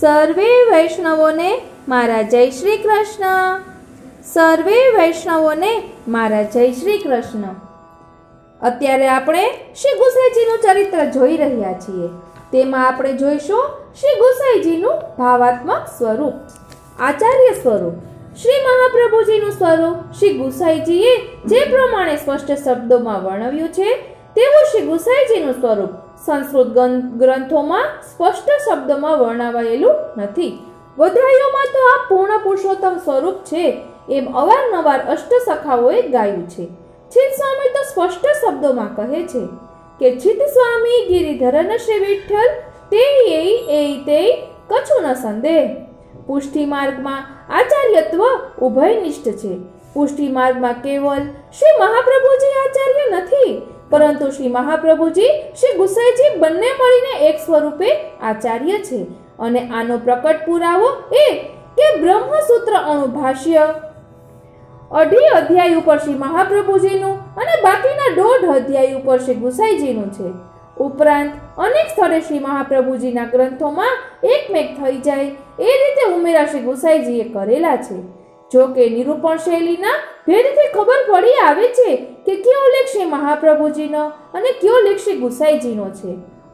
સર્વે વૈષ્ણવોને મારા જય શ્રી કૃષ્ણ. સર્વે વૈષ્ણવોને મારા જય શ્રી કૃષ્ણ. અત્યારે આપણે શ્રી ગુસાઈજીનું ચરિત્ર જોઈ રહ્યા છીએ. તેમાં આપણે જોઈશું શ્રી ગુસાઈજીનું ભાવાત્મક સ્વરૂપ, આચાર્ય સ્વરૂપ. શ્રી મહાપ્રભુજીનું સ્વરૂપ શ્રી ગુસાઈજીએ જે પ્રમાણે સ્પષ્ટ શબ્દોમાં વર્ણવ્યું છે તેવું શ્રી ગુસાઈજીનું સ્વરૂપ સંસ્કૃત ગ્રંથોમાં સ્પષ્ટ શબ્દોમાં વર્ણવાયેલું નથી. વદ્રાયોમાં તો આ પૂર્ણ પુરુષોત્તમ સ્વરૂપ છે એમ અવારનવાર અષ્ટસખાઓએ ગાયું છે. ચિત્ત સ્વામી તો સ્પષ્ટ શબ્દોમાં કહે છે કે ચિત્ત સ્વામી ગિરિધરન શ્રી વિઠ્ઠલ તે તે કછું ન સંદેહ. પુષ્ટિ માર્ગમાં આચાર્યત્વ ઉભયનિષ્ઠ છે. પુષ્ટિ માર્ગમાં કેવલ શ્રી મહાપ્રભુજી આચાર્ય નથી, પરંતુ શ્રી મહાપ્રભુજી શ્રી ગુસાઈજી બંને મળીને એક સ્વરૂપે આચાર્ય છે. અને આનો પ્રકટ પુરાવો એ કે બ્રહ્મસૂત્ર અણુભાષ્ય 2.5 અધ્યાય ઉપર શ્રી મહાપ્રભુજીનું અને બાકીના 1.5 અધ્યાય ઉપર શ્રી ગુસાઈજીનું છે. ઉપરાંત અનેક સ્થળે શ્રી મહાપ્રભુજીના ગ્રંથોમાં એકમેક થઈ જાય એ રીતે ઉમેરા શ્રી ગુસાઈજીએ કરેલા છે. જો કે નિરૂપણ શૈલીના ભેદથી ખબર પડી આવે છે કે કયો લેખ શ્રી મહાપ્રભુજીનો અને કયો લેખ શ્રી ગુસાઈજીનો છે.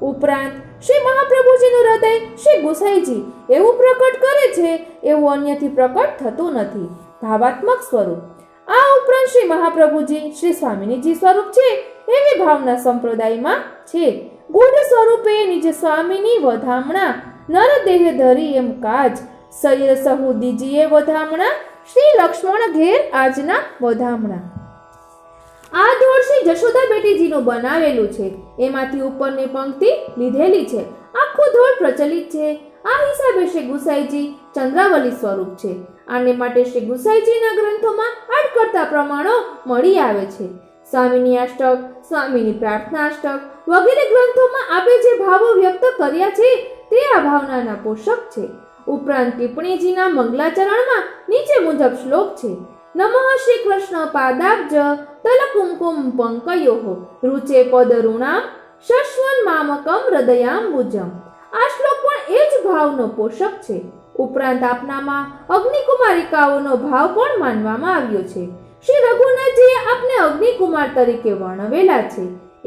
ઉપરાંત શ્રી મહાપ્રભુજીનું હૃદય શ્રી ગુસાઈજી એવું પ્રકટ કરે છે એવું અન્યથી પ્રકટ થતું નથી. ભાવાત્મક સ્વરૂપ. આ ઉપરાંત શ્રી મહાપ્રભુજી શ્રી સ્વામિનીજી સ્વરૂપ છે એવી ભાવના સંપ્રદાયમાં છે. ગુઢ સ્વરૂપે નિજ સ્વામીની વધામણા નરદેહ ધરી એમ કાજ સૈર સહુ દીજીએ વધામણા શ્રી લક્ષ્મણ ઘેર આજના વધામણા. આ ધોળ શ્રી જશોદા બેટીજીનું બનાવેલું છે. એમાંથી ઉપરની પંક્તિ લીધેલી છે. આખું ધોળ પ્રચલિત છે. આ હિસાબે શ્રી ગુસાઈજી ચંદ્રાવલી સ્વરૂપ છે. આને માટે શ્રી ગુસાઈજીના ગ્રંથોમાં આડકર્તા પ્રમાણો મળી આવે છે. સ્વામીની અષ્ટક, સ્વામીની પ્રાર્થના અષ્ટક વગેરે ગ્રંથોમાં આપે જે ભાવો વ્યક્ત કર્યા છે તે આ ભાવનાના પોષક છે. ઉપરાંત ટિપ્પણીજીના મંગલાચરણમાં નીચે મુજબ શ્લોક છે: નમઃ શ્રી કૃષ્ણ પાદાબ્જ તલકુમકુમ પંકયોઃ રૂચે પદરુણામ શશ્વન મામકમ હૃદયાંબુજમ. આ શ્લોક પણ એ જ ભાવનો પોષક છે. ઉપરાંત આપનામાં અગ્નિકુમારિકાઓનો ભાવ પણ માનવામાં આવ્યો છે. શ્રી રઘુનાથજીએ આપને અગ્નિકુમાર તરીકે વર્ણવેલા છે.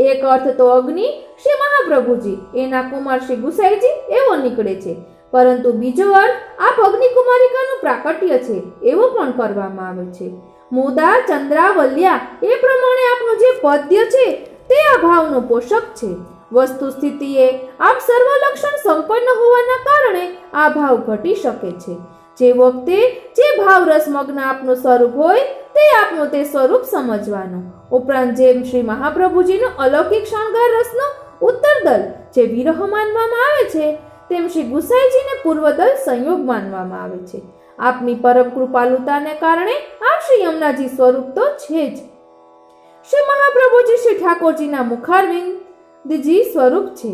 એક અર્થ તો અગ્નિ શ્રી મહાપ્રભુજી, એના કુમાર શ્રી ગુસાઈજી એવો નીકળે છે, પરંતુ બીજો અર્થ આપ અગ્નિકુમારિકાનું પ્રાકટ્ય છે એવો પણ કરવામાં આવે છે. મુદા ચંદ્રાવલ્યા એ પ્રમાણે આપનું જે પદ્ય છે તે આ ભાવનો પોષક છે. વસ્તુ સ્થિતિએ આપ સર્વલક્ષણ સંપન્ન હોવાના કારણે આ ભાવ ઘટી શકે છે. જે વખતે જે ભાવ રસમગ્ન આપનું સ્વરૂપ હોય તે આપનું તે સ્વરૂપ સમજવાનું. ઉપરાંત જેમ શ્રી મહાપ્રભુજીનો અલૌકિક શણગાર રસનો ઉત્તરદલ જે વિરહ માનવામાં આવે છે, તેમ શ્રી ગુસાઈજીને પૂર્વદલ સંયોગ માનવામાં આવે છે. આપની પરમ કૃપાલુતાને કારણે આપ શ્રી યમુનાજી સ્વરૂપ તો છે જ. શ્રી મહાપ્રભુજી શ્રી ઠાકોરજીના મુખારવિંદજી સ્વરૂપ છે.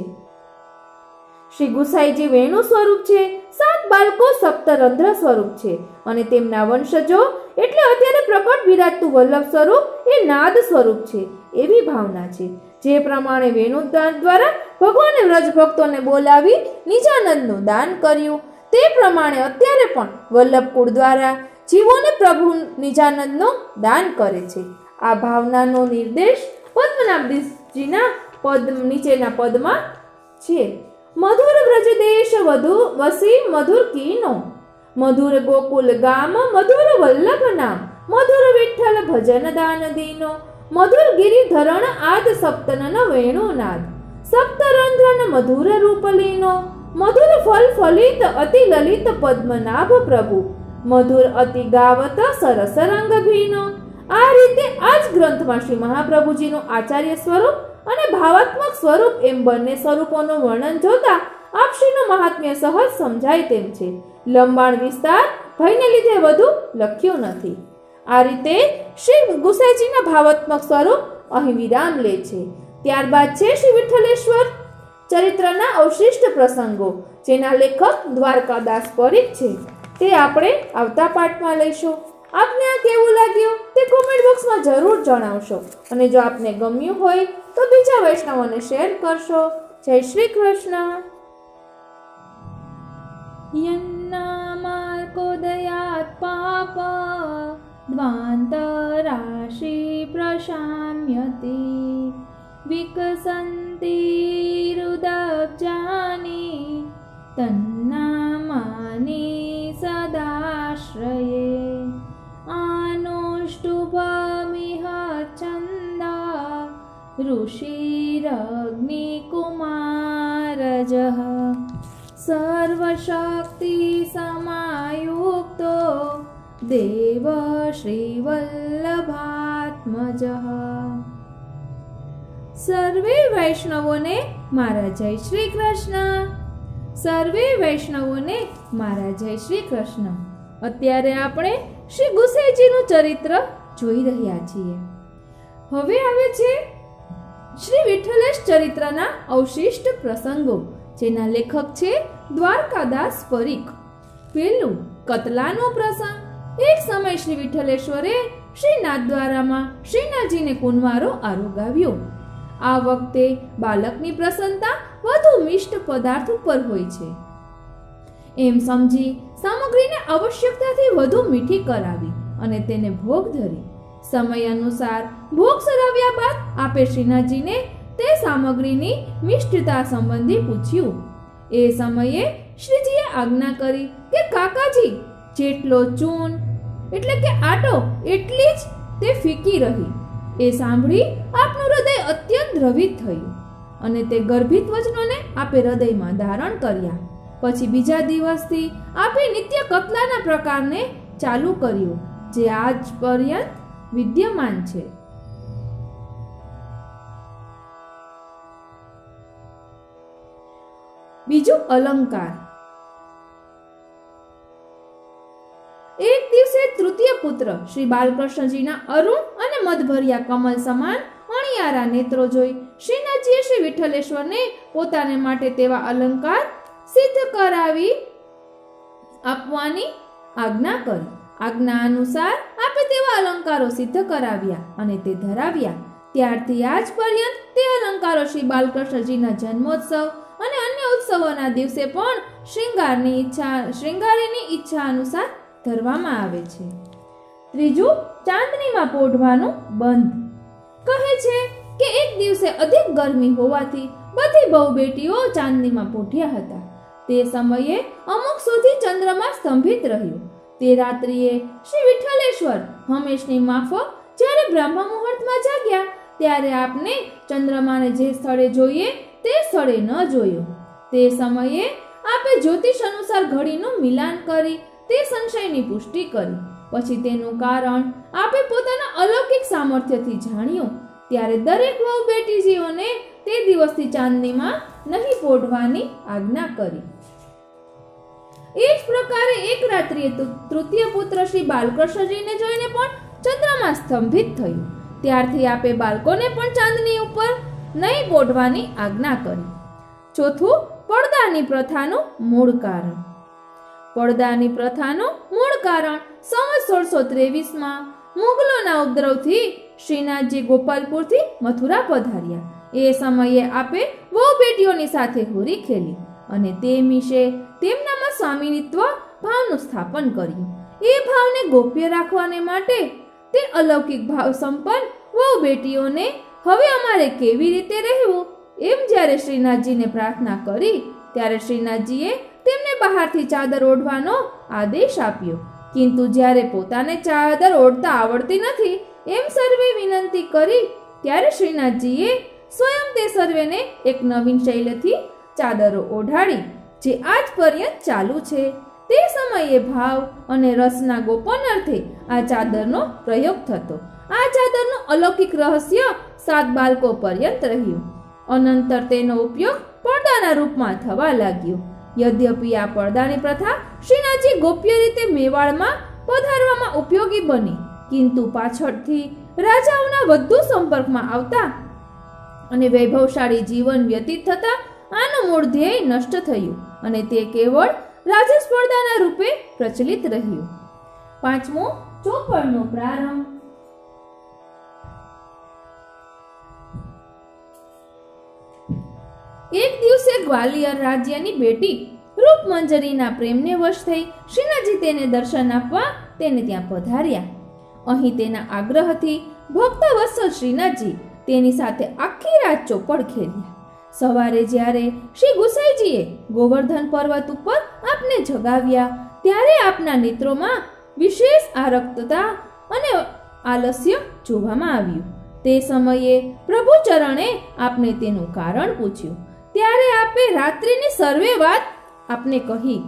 શ્રી ગુસાઈજી વેણુ સ્વરૂપ છે. 7 બાળકો સપ્તરંધ્ર સ્વરૂપ છે અને તેમના વંશજો એટલે અત્યારે પ્રકટ વિરાજતું વલ્લભ સ્વરૂપ એ નાદ સ્વરૂપ છે એવી ભાવના છે. જે પ્રમાણે વેણુદાન દ્વારા ભગવાને વ્રજ ભક્તોને બોલાવી નિજાનંદનું દાન કર્યું, તે પ્રમાણે અત્યારે પણ વલ્લભ કુળ દ્વારા જીવોને પ્રભુ નિજાનંદનું દાન કરે છે. આ ભાવનાનો નિર્દેશ પદ્મનાભજીના પદ નીચેના પદમાં છે: મધુર વ્રજ દેશ વધુ વસી મધુર કીનો, મધુર ગોકુલ ગામ મધુર વલ્લભ નામ, મધુર વિઠ્ઠલ ભજન દાન દીનો, મધુર ગિરિધરણ આદ સપ્તનન વેણુનાદ, સપ્તરંધ્રન મધુર રૂપલીનો, મધુર ફલ ફલિત અતિ લલિત પદ્મનાભ પ્રભુ, મધુર અતિ ગાવત સરસ રંગ ભીનો. આ રીતે આ જ ગ્રંથમાં શ્રી મહાપ્રભુજીનું આચાર્ય સ્વરૂપ અને ભાવાત્મક સ્વરૂપ એમ બંને સ્વરૂપોનું વર્ણન જોતા આપશ્રીનું મહાત્મ્ય સહજ સમજાય તેમ છે. લંબાણ વિસ્તાર ભયને લીધે વધુ લખ્યું નથી. આ રીતે શ્રી ગુસાઈજીના ભાવાત્મક સ્વરૂપ અહીં વિરામ લે છે. ત્યારબાદ છે શ્રી વિઠ્ઠલેશ્વર ચરિત્રના અવશિષ્ટ પ્રસંગો, જેના લેખક દ્વારકાદાસ પરીખ છે. તે આપણે આવતા પાઠમાં લઈશું. આપને આ કેવું લાગ્યું તે કોમેન્ટ બોક્સમાં જરૂર જણાવશો અને જો આપને ગમ્યું હોય તો બીજા વૈષ્ણવોને શેર કરશો. જય શ્રી કૃષ્ણ. यन्नामार्कोदयात् पाप द्वान्तराशि प्रशाम्यति विकसन्ति रुदब्जानि तन्नामानि सदाश्रये आनुष्टुभमिह चन्दा ऋषिरग्निकुमारजः सर्वशक्तिसमायुक्तो देव श्रीवल्लभात्मजः। સર્વે વૈષ્ણવોને મારા જય શ્રી કૃષ્ણ। સર્વે વૈષ્ણવોને મારા જય શ્રી કૃષ્ણ। અત્યારે આપણે શ્રી ગુસાઈજીનું ચરિત્ર જોઈ રહ્યા છીએ। હવે આવે છે શ્રી વિઠ્ઠલેશ ચરિત્રના અવશિષ્ટ પ્રસંગો, જેના લેખક છે દ્વારકાદાસ પરીખ। પહેલું, કતલાનો પ્રસંગ। એક સમય શ્રી વિઠ્ઠલેશ્વરે શ્રી નાથદ્વારામાં શ્રીનાથજીને કુંવારો આરોગાવ્યો। આ વખતે બાળકની પ્રસન્નતા વધુ મિષ્ટ પદાર્થ ઉપર હોય છે એમ સમજી સામગ્રીને આવશ્યકતાથી વધુ મીઠી કરાવી અને તેને ભોગ ધરી। સમય અનુસાર ભોગ સરાવ્યા બાદ આપે શ્રીનાથજીને તે સામગ્રીની મિષ્ટતા સંબંધી પૂછ્યું। એ સમયે શ્રીજીએ આજ્ઞા કરી કે કાકાજી, જેટલો ચૂન એટલે કે આટો એટલી જ તે ફીકી રહી। એ સાંભળી આપનું હૃદય અત્યંત દ્રવિત થયું અને તે ગર્ભિત વચનોને આપે હૃદયમાં ધારણ કર્યા। પછી બીજા દિવસથી આપે નિત્ય કતલાના પ્રકારને ચાલુ કર્યું, જે આજ પર્યંત વિદ્યમાન છે। બીજું, અલંકાર। એક દિવસે તૃતીય પુત્ર શ્રી બાલકૃષ્ણજીના અરુણ અને મદભર્યા કમલ સમાન અણિયારા નેત્રો જોઈ શ્રીનાથજીએ શ્રી વિઠ્ઠલેશ્વરને પોતાને માટે તેવા અલંકાર સિદ્ધ કરાવી આપવાની આજ્ઞા કરી। આજ્ઞા અનુસાર આપે તેવા અલંકારો સિદ્ધ કરાવ્યા અને તે ધરાવ્યા। ત્યારથી આજ પર્યંત તે અલંકારો શ્રી બાલકૃષ્ણજીના જન્મોત્સવ અને અન્ય ઉત્સવોના દિવસે પણ શ્રૃંગારીની ઈચ્છા અનુસાર ધરવામાં આવે છે। ત્રીજું, ચાંદનીમાં પોઢવાનું બંધ। કહે છે કે એક દિવસે અધિક ગરમી હોવાથી બધી બહુ બેટીઓ ચાંદનીમાં પોઢ્યા હતા। તે સમયે અમુક સુધી ચંદ્રમા સ્તંભિત રહ્યો। તે રાત્રિએ શ્રી વિઠ્ઠલેશ્વર હંમેશની માફક જ્યારે બ્રહ્મ મુહૂર્તમાં જાગ્યા ત્યારે આપને ચંદ્રમાને જે સ્થળે જોઈએ તે સ્થળે ન જોયો। તે સમયે આપે જ્યોતિષ અનુસાર ઘડીનું મિલાન કરી તે સંશયની પુષ્ટિ કરી। પછી તેનું કારણ આપે પોતાના અલૌકિક સામર્થ્યથી જાણ્યું। ત્યારે દરેક વહુ બેટીજીઓને તે દિવસથી ચાંદનીમાં નહીં પોઢવાની આજ્ઞા કરી। એ જ પ્રકારે એક રાત્રિએ તૃતીય પુત્ર શ્રી બાલકૃષ્ણજીને જોઈને પણ ચંદ્રમા સ્તંભિત થયું। ત્યારથી આપે બાળકોને પણ ચાંદની ઉપર નહીં પોઢવાની આજ્ઞા કરી। ચોથું, પડદાની પ્રથાનું મૂળ કારણ। પડદાની પ્રથાનું મૂળ કારણ સંવત 1623માં મુગલોના ઉપદ્રવથી શ્રીનાથજી ગોપાલપુરથી મથુરા પધાર્યા। એ સમયે આપે વહુ બેટીઓની સાથે હોરી ખેલી અને તે વિશે તેમનામાં સ્વામિનિત્વ ભાવનું સ્થાપન કર્યું। એ ભાવને ગોપ્ય રાખવાને માટે તે અલૌકિક ભાવ સંપન્ન વહુ બેટીઓને હવે અમારે કેવી રીતે રહેવું એમ જ્યારે શ્રીનાથજીને પ્રાર્થના કરી ત્યારે શ્રીનાથજીએ તેમને બહારથી ચાદર ઓઢવાનો આદેશ આપ્યો। કિંતુ જ્યારે પોતાને ચાદર ઓઢતા આવડતી નથી એમ સર્વે વિનંતી કરી ત્યારે શ્રીનાથજીએ સ્વયં તે સર્વેને એક નવીન શૈલીથી ચાદરો ઓઢાડી, જે આજ પર્યંત ચાલુ છે। તે સમયે ભાવ અને રસના ગોપન અર્થે આ ચાદરનો પ્રયોગ થતો। આ ચાદરનું અલૌકિક રહસ્ય 7 બાળકો પર્યંત રહ્યું। અનંતર તેનો ઉપયોગ પડદાના રૂપમાં થવા લાગ્યો। યદ્યપિ આ પડદાની પ્રથા શ્રીનાથજી ગોપ્ય રીતે મેવાડમાં પધારવામાં ઉપયોગી બની, કિંતુ પાછળથી રાજાઓના વધુ સંપર્કમાં આવતા અને વૈભવશાળી જીવન વ્યતીત થતા આનું મૂળ ધ્યેય નષ્ટ થયું અને તે કેવળ રાજસ પડદાના રૂપે પ્રચલિત રહ્યું। પાંચમું, ચોપડનો પ્રારંભ। એક દિવસે ગ્વાલિયર રાજ્યની બેટી રૂપમંજરીના પ્રેમને વશ થઈ શ્રીનાથજી તેને દર્શન આપવા તેને ત્યાં પધાર્યા. અહીં તેના આગ્રહથી ભક્ત વત્સલ શ્રીનાથજી તેની સાથે આખી રાત ચોપડ ખેલ્યા. સવારે જ્યારે શ્રી ગુસાઈજીએ ગોવર્ધન પર્વત ઉપર આપને જગાવ્યા ત્યારે આપના નેત્રોમાં વિશેષ આરક્તતા અને આલસ્ય જોવામાં આવ્યું. તે સમયે પ્રભુ ચરણે આપને તેનું કારણ પૂછ્યું. ત્યારે આપે રાત્રિની સર્વે વાત આપને કહી.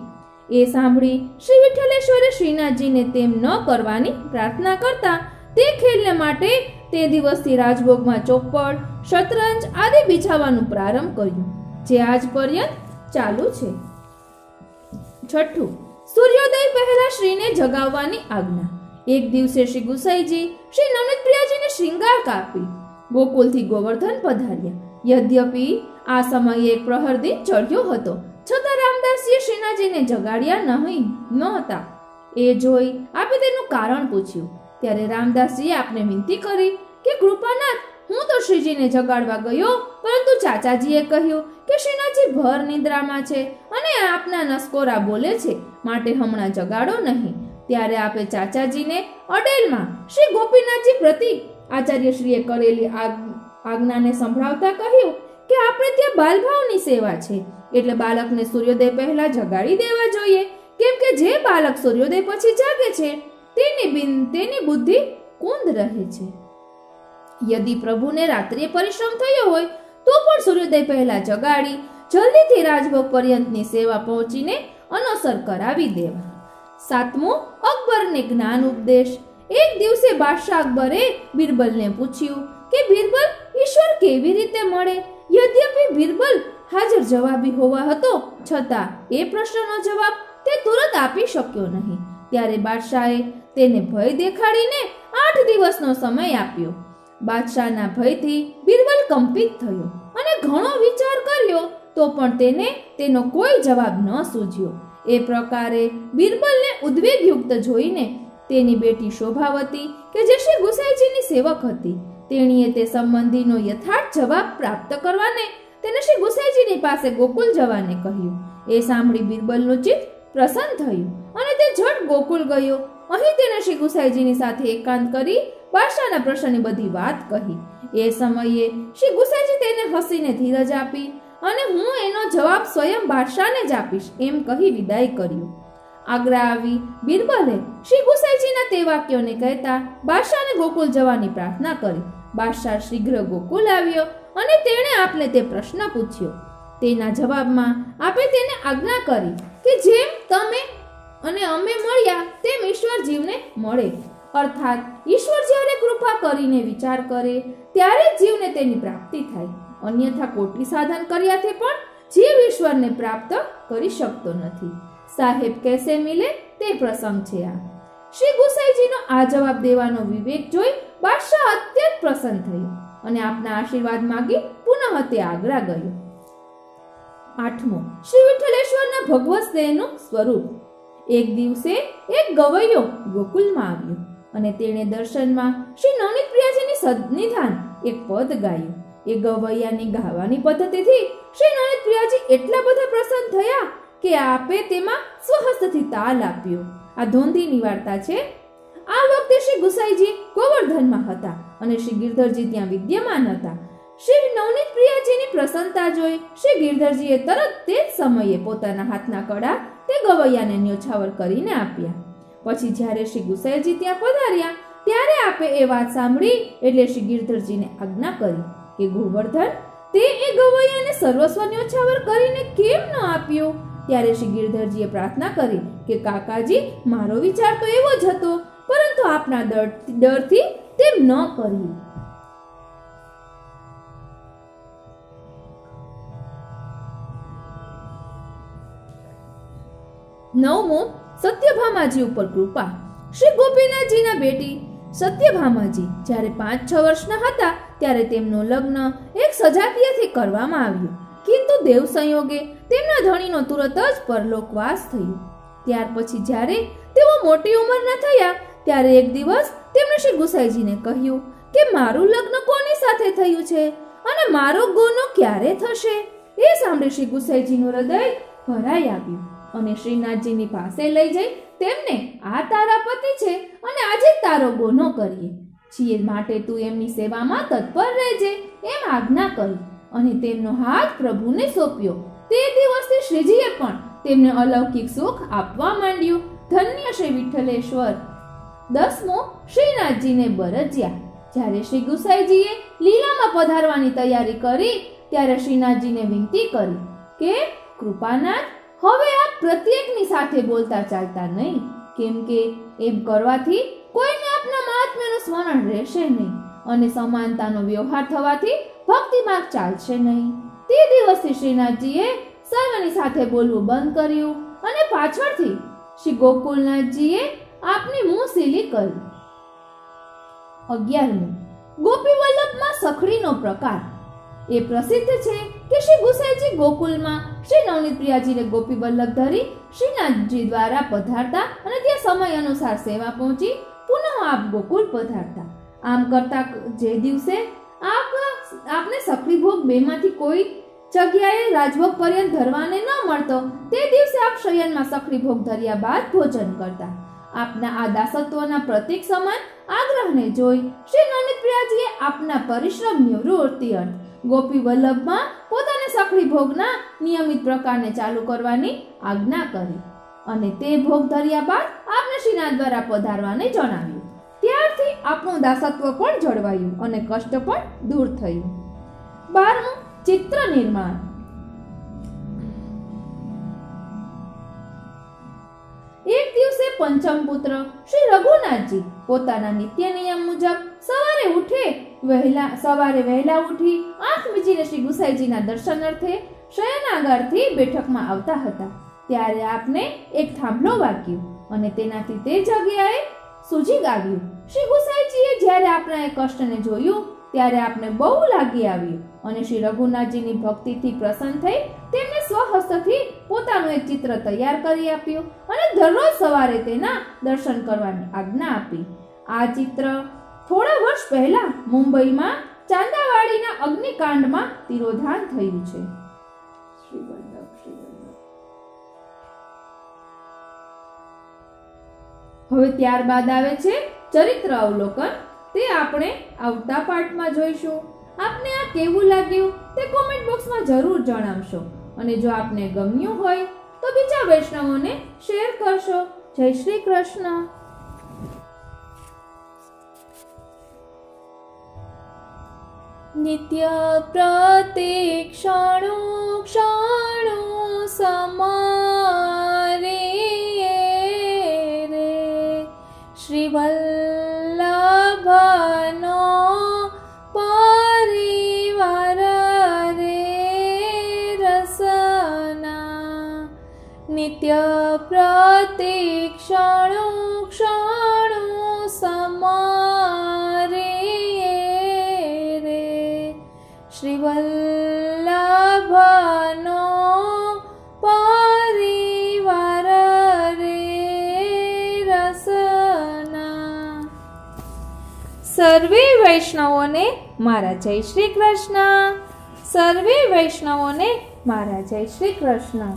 એ સાંભળી શ્રી વિઠ્ઠલેશ્વરે શ્રીનાથજીને તેમ ન કરવાની પ્રાર્થના કરતા તે ખેલને માટે તે દિવસથી રાજભોગમાં ચોપડ, શતરંજ આદિ બિછાવવાનું પ્રારંભ કર્યું, જે આજ પર્યંત ચાલુ છે. છઠ્ઠું, સૂર્યોદય પહેલા શ્રીને જગાવવાની આજ્ઞા. એક દિવસે શ્રી ગુસાઈજી શ્રી નવનીતપ્રિયાજીને શૃંગાર કાપી ગોકુલથી ગોવર્ધન પધાર્યા. યદ્યપિ આ સમયે એક પ્રહર દિન ચડ્યો હતો, છતાં રામદાસજીએ શ્રીનાથજીને જગાડ્યા નહોતા. એ જોઈ આપે તેનું કારણ પૂછ્યું. ત્યારે રામદાસજીએ આપને વિનંતી કરી કે કૃપાનાથ, હું તો શ્રીજીને જગાડવા ગયો, પરંતુ ચાચાજીએ કહ્યું કે શ્રીનાથજી ભર નિદ્રામાં છે અને આપના નસકોરા બોલે છે, માટે હમણાં જગાડો નહીં. ત્યારે આપે ચાચાજીને અડેલમાં શ્રી ગોપીનાથજી પ્રતિ આચાર્યશ્રીએ કરેલી આજ્ઞાને સંભળાવતા કહ્યું કે આપણે ત્યાં બાલભાવની સેવા છે, એટલે બાળકને સૂર્યોદય પહેલા જગાડી દેવા જોઈએ, કેમ કે જે બાળક સૂર્યોદય પછી જાગે છે તેની બુદ્ધિ કુંદ રહે છે. યદિ પ્રભુને રાત્રિએ પરિશ્રમ થયો હોય તો પણ સૂર્યોદય પહેલા જગાડી જલ્દીથી રાજભોગ પર્યંતની સેવા પહોંચીને અનોસર કરાવી દેવા. સાતમું, અકબરને જ્ઞાન ઉપદેશ. એક દિવસે બાદશાહ અકબરે બિરબલને પૂછ્યું કે બિરબલ, ઈશ્વર કેવી રીતે મળે? યદ્યપિ બિરબલ હાજર જવાબી હોવા હતો છતાં એ પ્રશ્નનો જવાબ તે તુરંત આપી શક્યો નહીં. ત્યારે બાદશાહે તેને ભય દેખાડીને 8 દિવસનો સમય આપ્યો. બાદશાહના ભયથી બિરબલ કંપિત થયો અને ઘણો વિચાર કર્યો તો પણ તેને તેનો કોઈ જવાબ ન સૂઝ્યો. એ પ્રકારે બિરબલને ઉદ્વેગયુક્ત જોઈને તેની બેટી શોભાવતી કે જે શ્રી ગુસાઈજીની સેવક હતી, તેણીએ તે સંબંધીનો યથાર્થ જવાબ પ્રાપ્ત કરવાને તેને શ્રી ગુસાઈજીની પાસે ગોકુલ જવાને કહ્યું. એ સાંભળી બિરબલનું ચિત્ત પ્રસન્ન થયું અને તે ઝટ ગોકુલ ગયો. અહીં તેને શ્રી ગુસાઈજીની સાથે એકાંત કરી બાદશાહના પ્રશ્નની બધી વાત કહી. એ સમયે શ્રી ગુસાઈજી તેને હસીને ધીરજ આપી અને હું એનો જવાબ સ્વયં બાદશાહને જ આપીશ એમ કહી વિદાય કર્યું. આગ્રા આવી બિરબલે શ્રી ગુસાઈજીના તે વાક્યોને કહેતા બાદશાહને ગોકુલ જવાની પ્રાર્થના કરી. બાદશાહ શીઘ્ર ગોકુલ આવ્યો અને તેણે આપને તે પ્રશ્ન પૂછ્યો. તેના જવાબમાં આપે તેને આજ્ઞા કરી કે જેમ તમે અને અમે મળ્યા તેમ ઈશ્વર જીવને મળે, અર્થાત ઈશ્વર જ્યારે કૃપા કરીને વિચાર કરે ત્યારે જીવને તેની પ્રાપ્તિ થાય, અન્યથા કોટી સાધન કર્યાથી પણ જીવ ઈશ્વરને પ્રાપ્ત કરી શકતો નથી. સાહેબ કેસે મિલે તે પ્રસંગ છે આ. શ્રી ગુસાઈજીનો આ જવાબ દેવાનો વિવેક જોઈ બાદશાહ અત્યંત પ્રસન્ન થયો અને આપના આશીર્વાદ માંગી પુનઃ તે આગ્રા ગયો. 8મો, શ્રી વિઠ્ઠલેશ્વરના ભગવત દેહનું સ્વરૂપ. એક દિવસે એક ગવૈયો ગોકુલમાં આવ્યો અને તેણે દર્શનમાં શ્રી નવનીતપ્રિયાજીની સન્નિધાન એક પદ ગાયું. એ ગવૈયાની ગાવાની પદ્ધતિથી શ્રી નવનીતપ્રિયાજી એટલા બધા પ્રસન્ન થયા કે આપે તેમાં સ્વહસ્તથી તાલ આપ્યો. આ ધોંધીની વાર્તા છે. આ વખતે શ્રી ગુસાઈજી ગોવર્ધનમાં હતા અને શ્રી ગિરધરજી ત્યાં વિદ્યમાન હતા. શ્રી નવનીતપ્રિયાજીની પ્રસન્નતા જોઈ શ્રી ગિરધરજીએ તરત તે જ સમયે પોતાના હાથના કડા તે ગવૈયાને ન્યોછાવર કરીને આપ્યા. પછી જ્યારે શ્રી ગુસાઈજી ત્યાં પધાર્યા ત્યારે આપે એ વાત સાંભળી એટલે શ્રી ગિરધરજીને આજ્ઞા કરી કે ગોવર્ધન, તે એ ગવૈયાને સર્વસ્વ ન્યોછાવર કરીને કેમ ન આપ્યો? ત્યારે શ્રી ગિરધરજીએ પ્રાર્થના કરી કે કાકાજી, મારો વિચાર તો એવો જ હતો, પરંતુ આપના ડરથી તેમ ન કર્યું. 9મો, સત્યભામાજી ઉપર કૃપા. શ્રી ગોપીનાથજીના બેટી સત્યભામાજી જ્યારે 5-6 વર્ષના હતા ત્યારે તેમનું લગ્ન એક સજાતીયથી કરવામાં આવ્યું, કિંતુ દેવ સંયોગે તેમના ધણીનો તુરત જ પરલોકવાસ થયો. ત્યાર પછી જ્યારે તેઓ મોટી ઉંમરના થયા ત્યારે એક દિવસ તેમણે શ્રી ગુસાઈજીને કહ્યું કે મારું લગ્ન કોની સાથે થયું છે અને મારો ગુનો ક્યારે થશે? એ સાંભળી શ્રી ગુસાઈજીનું હૃદય ભરાઈ આવ્યું અને શ્રીનાથજીની પાસે લઈ જઈ તેમને આ તારા પતિ છે અને આજે તારો ગુનો કરીએ છીએ માટે તું એમની સેવામાં તત્પર રહેજે એમ આજ્ઞા કરી અને તેમનો હાથ પ્રભુને સોંપ્યો. તે દિવસથી શ્રીજીએ પણ તેમને અલૌકિક સુખ આપવા માંડ્યું. ધન્ય શ્રી વિઠ્ઠલેશ્વર. 10મો શ્રીનાથજીને બરજ્યા. જ્યારે શ્રી ગુસાઈજીએ લીલામાં પધારવાની તૈયારી કરી ત્યારે શ્રીનાથજીને વિનંતી કરી કે કૃપાનાથ, હવે આપ પ્રત્યેકની સાથે બોલતા ચાલતા નહીં, કેમ કે એમ કરવાથી કોઈને આપના મહાત્મ્યનું સ્મરણ રહેશે નહીં અને સમાનતાનો વ્યવહાર થવાથી ભક્તિ માર્ગ ચાલશે નહીં. તે દિવસથી શ્રીનાથજીએ સર્વની સાથે બોલવું બંધ કર્યું અને પાછળથી શ્રી ગોકુલનાથજીએ આપની મું સીલી કરી. 11મું ગોપી વલ્લભમાં સખડીનો પ્રકાર. એ પ્રસિદ્ધ છે કે શ્રી ગુસાઈજી ગોકુલમાં શ્રી નવનીત પ્રિયાજીને ગોપી વલ્લભ ધરી શ્રીનાથજી દ્વારા પધારતા અને ત્યાં સમય અનુસાર સેવા પહોંચી પુનઃ આપ ગોકુલ પધારતા. આમ કરતા જે દિવસે આપને સખડી ભોગ બેમાંથી કોઈ જગ્યાએ રાજભોગ પર્યંત ધરવાને ન મળતો તે દિવસે આપ શયનમાં સખડી ભોગ ધર્યા બાદ ભોજન કરતા. આપના આ દાસત્વના પ્રતીક સમાન આગ્રહને જોઈ શ્રી નવનીત પ્રિયાજીએ આપના પરિશ્રમ નિવૃત્તિ અર્થ ગોપી વલ્લભમાં પોતાને સખડી ભોગના નિયમિત પ્રકારને ચાલુ કરવાની આજ્ઞા કરી અને તે ભોગ ધર્યા બાદ આપને શ્રીનાથ દ્વારા પધારવાને જણાવ્યું. ત્યારથી આપનું દાસત્વ પણ જળવાયું અને કષ્ટ પણ દૂર થયું. 12મું ચિત્ર નિર્માણ. એક દિવસે પંચમ પુત્ર શ્રી રઘુનાથજી પોતાના નિત્ય નિયમ મુજબ સવારે વહેલા ઉઠી આંખ મીચીને શ્રી ગુસાઈજીના દર્શનાર્થે શયનાગારથી બેઠકમાં આવતા હતા. ત્યારે આપને એક થાંભલો વાગ્યો અને તેનાથી તે જગ્યાએ સૂજી આવ્યું. શ્રી ગુસાઈજીએ જ્યારે આપના એ કષ્ટને જોયું ત્યારે આપને બહુ લાગી આવ્યું અને શ્રી રઘુનાથજીની ભક્તિથી પ્રસન્ન થઈ તેમને સ્વહસ્તથી પોતાનું એક ચિત્ર તૈયાર કરી આપ્યું અને દરરોજ સવારે તેના દર્શન કરવાની આજ્ઞા આપી. આ ચિત્ર થોડા વર્ષ પહેલા મુંબઈમાં ચાંદાવાડીના અગ્નિકાંડમાં તિરોધાન થયું છે. હવે ત્યારબાદ આવે છે ચરિત્ર અવલોકન. તે આપણે આવતા પાઠમાં જોઈશું. આપને આ કેવું લાગ્યું તે કોમેન્ટ બોક્સમાં જરૂર જણાવશો અને જો આપને ગમ્યું હોય તો બીજા વૈષ્ણવોને શેર કરશો. જય શ્રી કૃષ્ણ. નિત્ય પ્રતિક્ષણો ક્ષણો સમારે રે શ્રી વલ્લભનો પરિવાર રે રસના. નિત્ય પ્રતિક્ષણો ક્ષણો સમારે રે શ્રી વલ્લભનો પરિવાર રે રસના. સર્વે વૈષ્ણવોને મારા જય શ્રી કૃષ્ણ. સર્વે વૈષ્ણવોને મારા જય શ્રી કૃષ્ણ.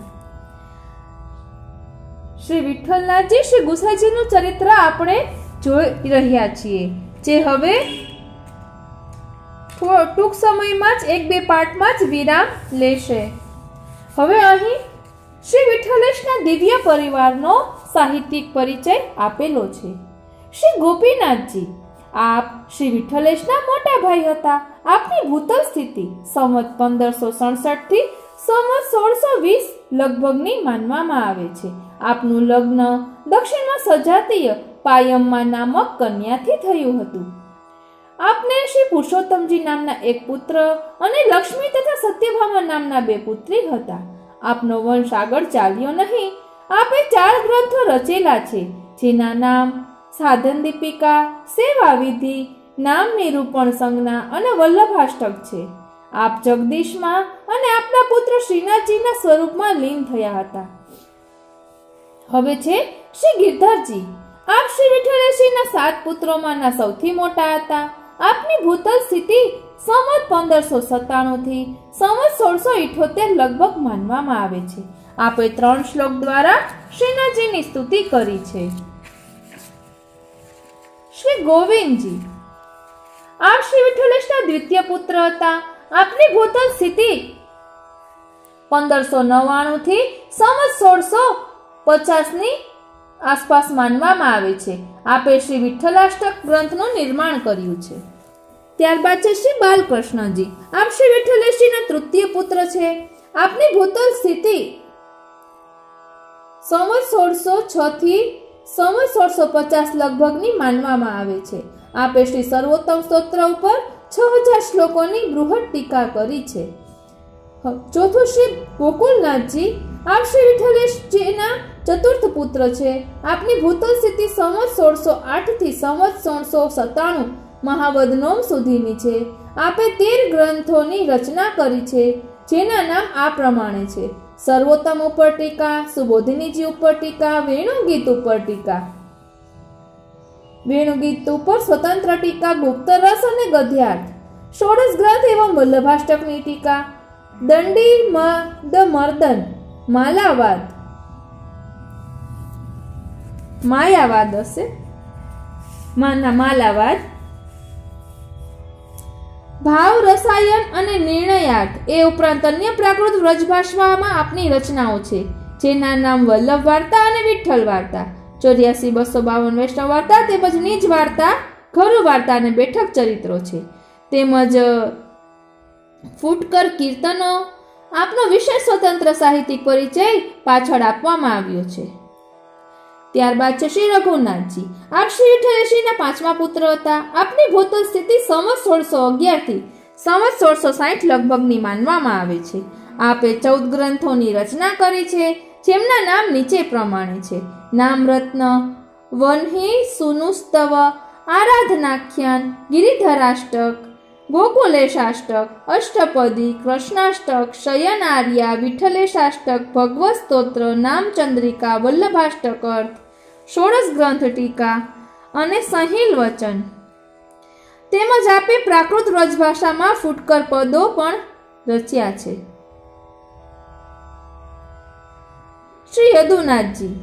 શ્રી વિઠ્ઠલનાથજી શ્રી ગુસાઈજીનું ચરિત્ર આપણે જોઈ રહ્યા છીએ, જે હવે ટૂંક સમયમાં જ 1-2 પાઠમાં જ વિરામ લેશે. હવે અહીં શ્રી વિઠ્ઠલેશના દિવ્ય પરિવારનો સાહિત્યિક પરિચય આપેલો છે. શ્રી ગોપીનાથજી આપ શ્રી વિઠ્ઠલેશના મોટા ભાઈ હતા. આપની ભૂતલ સ્થિતિ સંવત 1567 થી સંવત 1620 લગભગની માનવામાં આવે છે. આપનું લગ્ન દક્ષિણમાં સજાતીય પાયમ્મા નામક કન્યાથી થયું હતું. આપને શ્રી પુરુષોત્તમજી નામના એક પુત્ર અને લક્ષ્મી તથા સત્યભામા નામના 2 પુત્રી હતા. આપનો વંશ આગળ ચાલ્યો નહીં. આપે 4 ગ્રંથો રચેલા છે, જેના નામ સાધન દીપિકા, સેવા વિધિ, નામ નિરૂપણ સંજ્ઞા અને વલ્લભાષ્ટક છે. આપ જગદીશમાં અને આપના પુત્ર શ્રીનાથજીના સ્વરૂપમાં લીન થયા હતા. હવે છે શ્રી ગિરધરજી. આપ શ્રી વિઠ્ઠલેશજીના 7 પુત્રોમાંના સૌથી મોટા હતા. આપની ભૂતલ સ્થિતિ સંવત 1597 થી સંવત 1678 લગભગ માનવામાં આવે છે. આપે 3 શ્લોક દ્વારા શ્રીનાથજીની સ્તુતિ કરી છે। શ્રી ગોવિંદજી, આપ શ્રી વિઠ્ઠલેશના દ્વિતીય પુત્ર હતા। આપની ભૂતલ સ્થિતિ 1599 થી સંવત 1650 ની આસપાસ માનવામાં આવે છે। આપે શ્રી વિઠ્ઠલાષ્ટક ગ્રંથનું નિર્માણ કર્યું છે। ત્યારબાદ છે શ્રી બાલકૃષ્ણજી, આપ શ્રી વિઠ્ઠલેશજીના તૃતીય પુત્ર છે। આપની ભૂતલ સ્થિતિ સંવત 1606 થી સંવત 1650 લગભગની માનવામાં આવે છે। આપે શ્રી સર્વોત્તમ સ્તોત્ર ઉપર 6000 શ્લોકોની બૃહદ ટીકા કરી છે। ચોથું શ્રી ગોકુલનાથજી, આપ શ્રી વિઠ્ઠલેશજીના ચતુર્થ પુત્ર છે। આપની ભૂતલ સ્થિતિ સંવત 1608 થી સંવત 1697 મહાવદ નોમ સુધીની છે। આપે 13 ગ્રંથોની રચના કરી છે, જેના નામ આ પ્રમાણે છે: સર્વોત્તમ ઉપર ટીકા, સુબોધિનીજી ઉપર ટીકા, વેણુગીત ઉપર ટીકા, વેણુગીત ઉપર સ્વતંત્ર ટીકા, ગુપ્ત રસ અને ગદ્યાર્થ, ષોડશ ગ્રંથ એવં વલ્લભાષ્ટકની ટીકા, દંડી મર્દન, માલાવાદ, માયાવાદ હશે માલાવાદ, ભાવ રસાયન અને નિર્ણયાર્થ, એ ઉપરાંત અન્ય પ્રાકૃત વ્રજભાષામાં આપની રચનાઓ છે, જેના નામ વલ્લભ વાર્તા અને વિઠ્ઠલ વાર્તા, 84-252 વૈષ્ણવ વાર્તા, તેમજ નિજ વાર્તા, ઘરુ વાર્તા અને બેઠક ચરિત્રો છે, તેમજ ફૂટકર કીર્તનો। આપનો વિશેષ સ્વતંત્ર સાહિત્યિક પરિચય પાછળ આપવામાં આવ્યો છે। ત્યારબાદ છે શ્રી રઘુનાથજી, આપ શ્રી વિઠ્ઠલેશજીના 5મા પુત્ર હતા। આપની ભૂતલ સ્થિતિ સંવત 1611 થી સંવત 1660 લગભગની માનવામાં આવે છે। આપે 14 ગ્રંથોની રચના કરી છે, જેમના નામ નીચે પ્રમાણે છે: નામરત્ન, વન્હી સુનુસ્તવ, આરાધનાખ્યાન, ગિરિધરાષ્ટક, ગોકુલેશાષ્ટક, અષ્ટપદી, કૃષ્ણાષ્ટક, શયનાર્યા, વિઠ્ઠલેશાષ્ટક, ભગવત સ્તોત્ર, નામચંદ્રિકા, વલ્લભાષ્ટક અર્થ, ષોડશ ગ્રંથ ટીકા અને સહિલ વચન। તેમજ આપે પ્રાકૃત વ્રજભાષામાં ફૂટકર પદો પણ રચ્યા છે। શ્રી યદુનાથજી,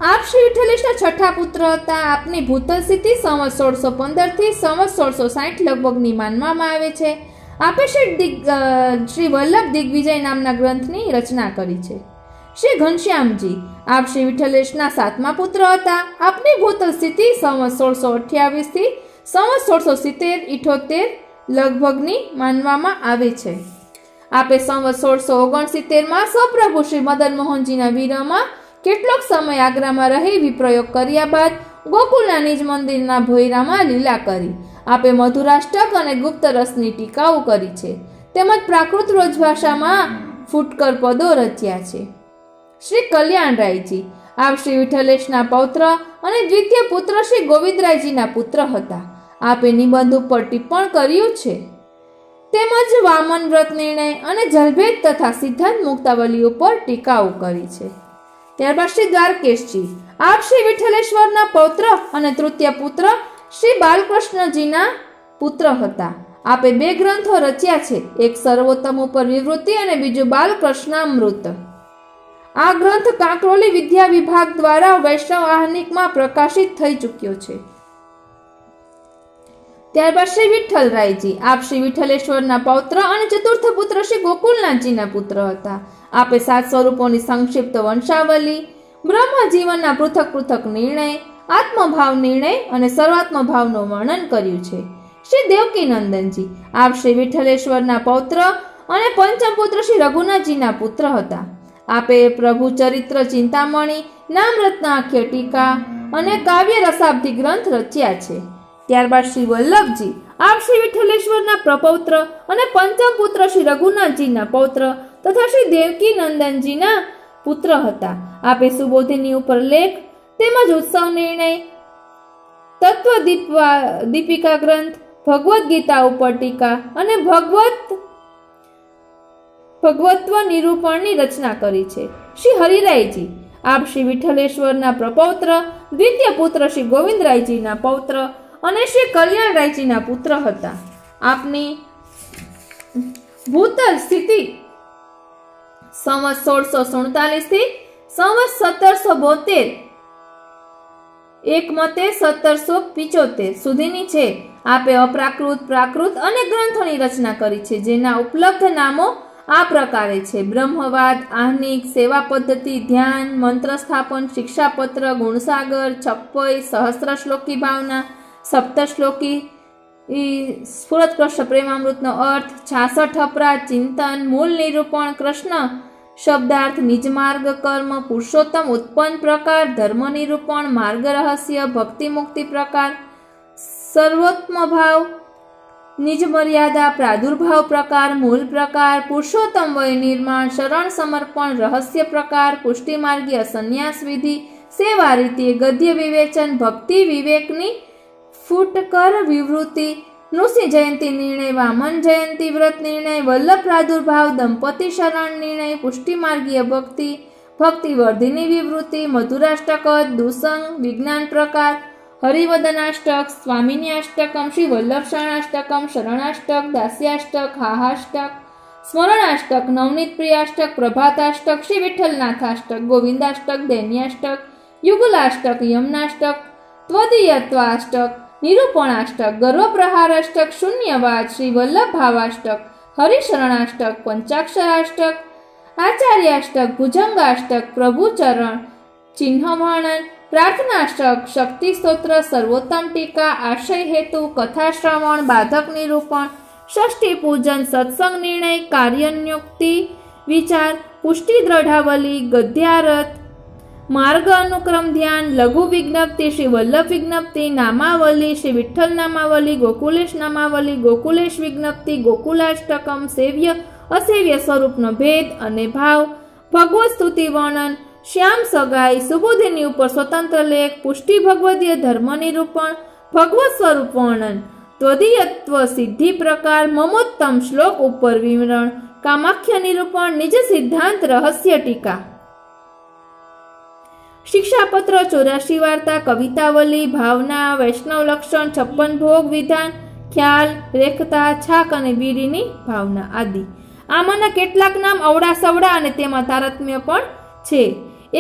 આપ શ્રી વિઠ્ઠલેશના 6થા પુત્ર હતા। આપની ભૂતલ સ્થિતિ સંવત 1615 થી સંવત 1660 લગભગની માનવામાં આવે છે। આપે શ્રી વલ્લભ દિગ્વિજય નામના ગ્રંથની રચના કરી છે। શ્રી ઘનશ્યામજી, આપ શ્રી વિઠ્ઠલેશના 7મા પુત્ર હતા। આપની ભૂતલ સ્થિતિ સંવત 1628 થી સંવત 1670-78 લગભગની માનવામાં આવે છે। આપે સંવત 1669 સપ્રભુ શ્રી મદન મોહનજીના વિરહમાં કેટલોક સમય આગ્રામાં રહી વિપ્રયોગ કર્યા બાદ ગોકુલના નિજ મંદિરના ભોયરામાં લીલા કરી। આપે મધુરાષ્ટક અને ગુપ્ત રસની ટીકાઓ કરી છે, તેમજ પ્રાકૃત વ્રજભાષામાં ફૂટકર પદો રચ્યા છે। શ્રી કલ્યાણરાયજી, આપ શ્રી વિઠ્ઠલેશના પૌત્ર અને દ્વિતીય પુત્ર શ્રી ગોવિંદરાયજીના પુત્ર હતા। આપે નિબંધ ઉપર ટિપ્પણ કર્યું છે, તેમજ વામન વ્રત નિર્ણય અને જલભેદ તથા સિદ્ધાંત મુક્તાવલી ઉપર ટીકાઓ કરી છે। ત્યારબાદ શ્રી દ્વારકેશજી, આપ શ્રી વિઠ્ઠલેશ્વરના પૌત્ર અને તૃતીય પુત્ર શ્રી બાલકૃષ્ણજીના પુત્ર હતા। આપે 2 ગ્રંથો રચ્યા છે, એક સર્વોત્તમ ઉપર વિવૃત્તિ અને બીજું બાલકૃષ્ણામૃત। આ ગ્રંથ કાંકરોલી વિદ્યા વિભાગ દ્વારા વૈષ્ણવ આહ્નિકમાં પ્રકાશિત થઈ ચૂક્યો છે। ત્યારબાદ શ્રી વિઠ્ઠલરાયજી, આપ શ્રી વિઠ્ઠલેશ્વરના પૌત્ર અને ચતુર્થ પુત્ર શ્રી ગોકુલનાથજીના પુત્ર હતા। આપે 7 સ્વરૂપોની સંક્ષિપ્ત વંશાવલી, બ્રહ્મ જીવનના પૃથક પૃથક નિર્ણય, આત્મભાવ નિર્ણય અને સર્વાત્મ ભાવનું વર્ણન કર્યું છે। શ્રી દેવકી નંદનજી, આપ શ્રી વિઠ્ઠલેશ્વરના પૌત્ર અને પંચમ પુત્ર શ્રી રઘુનાથજીના પુત્ર હતા। આપે પ્રભુ ચરિત્ર ચિંતામણી, નામરત્નાખ્ય ટીકા અને કાવ્ય રસાબ્દી ગ્રંથ રચ્યા છે। ત્યારબાદ શ્રી વલ્લભજી, આપ શ્રી વિઠ્ઠલેશ્વરના પ્રપૌત્ર અને પંચમ પુત્ર શ્રી રઘુનાથજીના પૌત્ર તથા શ્રી દેવકી નંદનજીના પુત્ર હતા। આપે સુબોધિની ઉપર લેખ તેમજ ઉત્સવ નિર્ણય, તત્વ દીપિકા ગ્રંથ, ભગવદ્ ગીતા ઉપર ટીકા અને ભગવત્વ નિરૂપણની રચના કરી છે। શ્રી હરિરાયજી, આપ શ્રી વિઠ્ઠલેશ્વરના પ્રપૌત્ર, દ્વિતીય પુત્ર શ્રી ગોવિંદરાયજીના પૌત્ર અને શ્રી કલ્યાણરાયજીના પુત્ર હતા। આપની ભૂતલ સ્થિતિ સંવત 1647 થી સંવત 1772, એક મતે 1775 સુધીની છે. આપે અપ્રાકૃત, પ્રાકૃત અને ગ્રંથોની રચના કરી છે, જેના ઉપલબ્ધ નામો આ પ્રકારે છે: બ્રહ્મવાદ, આહ્નિક, સેવા પદ્ધતિ, ધ્યાન, મંત્ર સ્થાપન, શિક્ષાપત્ર, ગુણસાગર, છપ્પઈ, સહસ્ત્ર શ્લોકી ભાવના, સપ્તશ્લોકી, સ્ફુરત કૃષ્ણ પ્રેમામૃતનો અર્થ, 66 અપરાધ, ચિંતન, મૂળ નિરૂપણ, કૃષ્ણ શબ્દાર્થ, નિજમાર્ગ, કર્મ, પુરુષોત્તમ ઉત્પન્ન પ્રકાર, ધર્મ નિરૂપણ, માર્ગ રહસ્ય, ભક્તિ મુક્તિ પ્રકાર, સર્વોત્તમ ભાવ, નિજ મર્યાદા, પ્રાદુર્ભાવ પ્રકાર, મૂળ પ્રકાર, પુરુષોત્તમ વય નિર્માણ, શરણ સમર્પણ, રહસ્ય પ્રકાર, પુષ્ટિ માર્ગીય સંન્યાસ વિધિ, સેવા રીતિ, ગદ્ય વિવેચન, ભક્તિ વિવેકની ફૂટકર વિવૃત્તિ, નૃસિંહ જયંતી નિર્ણય, વામન જયંતી વ્રત નિર્ણય, વલ્લભ પ્રાદુર્ભાવ, દંપતિ શરણ નિર્ણય, પુષ્ટિ માર્ગીય ભક્તિ, ભક્તિ વર્ધિની વિવૃત્તિ, મધુરાષ્ટક, દુસંગ, વિજ્ઞાન પ્રકાર, હરિવદનાષ્ટક, સ્વામિની અષ્ટકમ, શ્રી વલ્લભ શરણાષ્ટકમ, શરણાષ્ટક, દાસ્યાષ્ટક, હાહાષ્ટક, સ્મરણાષ્ટક, નવનીત પ્રિયાષ્ટક, પ્રભાતાષ્ટક, શ્રી વિઠ્ઠલનાથાષ્ટક, ગોવિંદાષ્ટક, દૈન્યાષ્ટક, યુગલાષ્ટક, યમનાષ્ટક, ત્વદીયત્વાષ્ટક, નિરૂપણાષ્ટક, ગર્વપ્રહારાષ્ટક, શૂન્યવાદ, શ્રી વલ્લભ ભાવાષ્ટક, હરિશરણાષ્ટક, પંચાક્ષરાષ્ટક, આચાર્યાષ્ટક, ભુજંગાષ્ટક, પ્રભુચરણ, ચિહ્નવર્ણન, પ્રાર્થનાષ્ટક, શક્તિ સ્તોત્ર, સર્વોત્તમ ટીકા, આશય હેતુ, કથા શ્રવણ, બાધક નિરૂપણ, ષષ્ઠી પૂજન, સત્સંગ નિર્ણય, કાર્યન્યુક્તિ વિચાર, પુષ્ટિ દ્રઢાવલી, ગદ્યારથ, માર્ગ અનુક્રમ ધ્યાન, લઘુ વિજ્ઞપ્તિ, શ્રી વલ્લભ વિજ્ઞપ્તિ, નામાવલી, શ્રી વિઠ્ઠલ નામાવલી, ગોકુલેશ નામાવલી, ગોકુલેશ વિજ્ઞપ્તિ, ગોકુલાષ્ટકમ, સેવ્ય અસેવ્ય સ્વરૂપનો ભેદ અને ભાવ, ભગવત સ્તુતિ વર્ણન, શ્યામ સગાઈ, સુબોધિની ઉપર સ્વતંત્ર લેખ, પુષ્ટિ ભગવદીય ધર્મ નિરૂપણ, ભગવત સ્વરૂપ વર્ણન, ત્વદીયત્વ સિદ્ધિ પ્રકાર, મમોત્તમ શ્લોક ઉપર વિવરણ, કામાખ્ય નિરૂપણ, નિજ સિદ્ધાંત રહસ્ય ટીકા, શિક્ષાપત્ર, 84 વાર્તા, કવિતાવલી, ભાવના, વૈષ્ણવ લક્ષણ, 56 ભોગ વિધાન, ખ્યાલ, રેખતા, છાક અને બીડીની ભાવના આદિ. આમાંના કેટલાક નામ અવડા સવડા અને તેમાં તારતમ્ય પણ છે.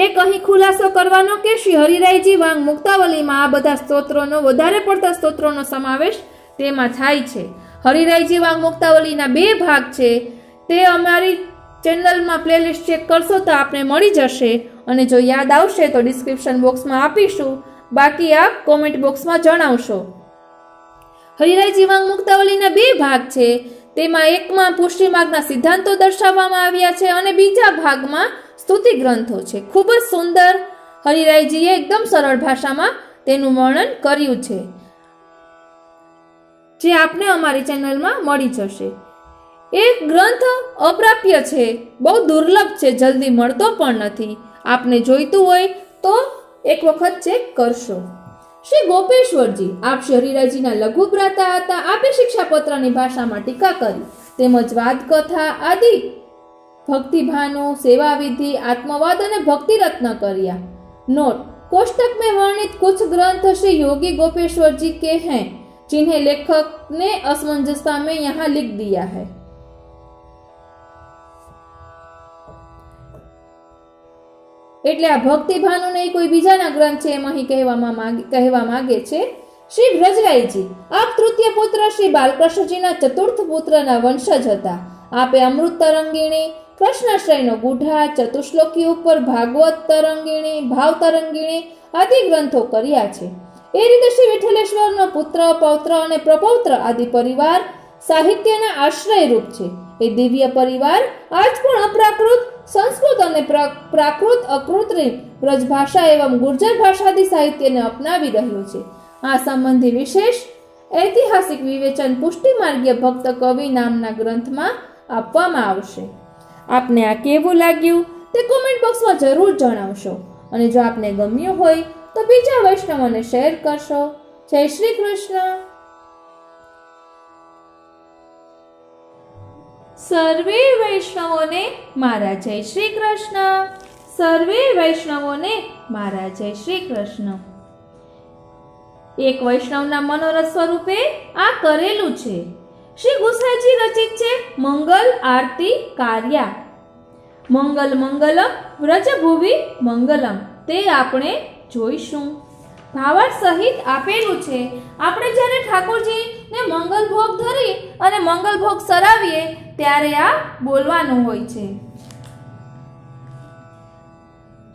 એક અહીં ખુલાસો કરવાનો કે શ્રી હરિરાયજી વાંગ મુક્તાવલીમાં આ બધા સ્તોત્રોનો, વધારે પડતા સ્તોત્રોનો સમાવેશ તેમાં થાય છે. હરિરાયજી વાંગ મુક્તાવલીના 2 ભાગ છે. તે અમારી ચેનલમાં પ્લેલિસ્ટ ચેક કરશો તો આપને મળી જશે, અને જો યાદ આવશે તો ડિસ્ક્રિપ્શન બોક્સમાં આપીશું, બાકી આપ કોમેન્ટ બોક્સમાં જણાવશો. હરિરાયજી વાંગ મુક્તાવલીના 2 ભાગ છે. તેમાં એકમાં પુષ્ટિ માર્ગના સિદ્ધાંતો દર્શાવવામાં આવ્યા છે અને બીજા ભાગમાં સ્તુતિ ગ્રંથો છે. ખૂબ જ સુંદર હરિરાયજીએ એકદમ સરળ ભાષામાં તેનું વર્ણન કર્યું છે, જે આપને અમારી ચેનલમાં મળી જશે. એક ગ્રંથ અપ્રાપ્ય છે, બહુ દુર્લભ છે, જલ્દી મળતો પણ નથી. આપને જોઈતું હોય તો એક વખત ચેક કરશો. શ્રી ગોપેશ્વરજી આપ શ્રી હરિરાયજીના લઘુ ભ્રાતા હતા. આપે શિક્ષાપત્રની ભાષામાં ટીકા કરી તેમજ વાદકથા આદિ, भक्तिभानु, सेवा विधि, आत्मवाद और भक्ति रत्न कर्या. नोट: कोष्टक में वर्णित कुछ ग्रंथ श्री योगी गोपेश्वर जी के हैं, जिन्हें लेखक ने असमंजसता में यहाँ लिख दिया है. એટલે આ ભક્તિભાનુ નહીં કોઈ બીજાના ગ્રંથ છે એમ અહીં કહેવા માંગે છે. શ્રી વ્રજરાયજી આપ તૃતીય પુત્ર શ્રી બાલકૃષ્ણજીના ચતુર્થ પુત્રના વંશજ હતા. આપે અમૃત તરંગીણી, કૃષ્ણાશ્રયનો ગુઢા, ચતુશ્લોકી ઉપર ભાગવત તરંગીણી, ભાવ તરંગીણી આદિ ગ્રંથો કર્યા છે. એ રીતે શ્રી વિઠ્ઠલેશ્વરનો પુત્ર, પૌત્ર અને પ્રપૌત્ર આદિ પરિવાર સાહિત્યના આશ્રય રૂપ છે. એ દિવ્ય પરિવાર આજ પણ અપ્રાકૃત, સંસ્કૃત અને પ્રાકૃત, અકૃત્રિમ બ્રજભાષા એવં ગુર્જર ભાષાદી સાહિત્યને અપનાવી રહ્યું છે. આ સંબંધી વિશેષ ઐતિહાસિક વિવેચન પુષ્ટિ માર્ગીય ભક્ત કવિ નામના ગ્રંથમાં આપવામાં આવશે. આપને આ કેવું લાગ્યું તે કોમેન્ટ બોક્સમાં જરૂર જણાવશો, અને જો આપને ગમ્યું હોય તો બીજા વૈષ્ણવોને શેર કરશો. જય શ્રી કૃષ્ણ. સર્વે વૈષ્ણવોને મારા જય શ્રી કૃષ્ણ. સર્વે વૈષ્ણવોને મારા જય શ્રી કૃષ્ણ. એક વૈષ્ણવના મનોરથ સ્વરૂપે આ કરેલું છે. શ્રી ગુસાઈજી રચિત છે મંગલ આરતી કાર્યા. મંગલ મંગલમ વ્રજભુવિ મંગલમ તે આપણે જોઈશું. ભાવાર્થ સહિત આપેલું છે. આપણે જ્યારે ઠાકોરજીને મંગલ ભોગ ધરી અને મંગલ ભોગ સરાવીએ ત્યારે આ બોલવાનું હોય છે.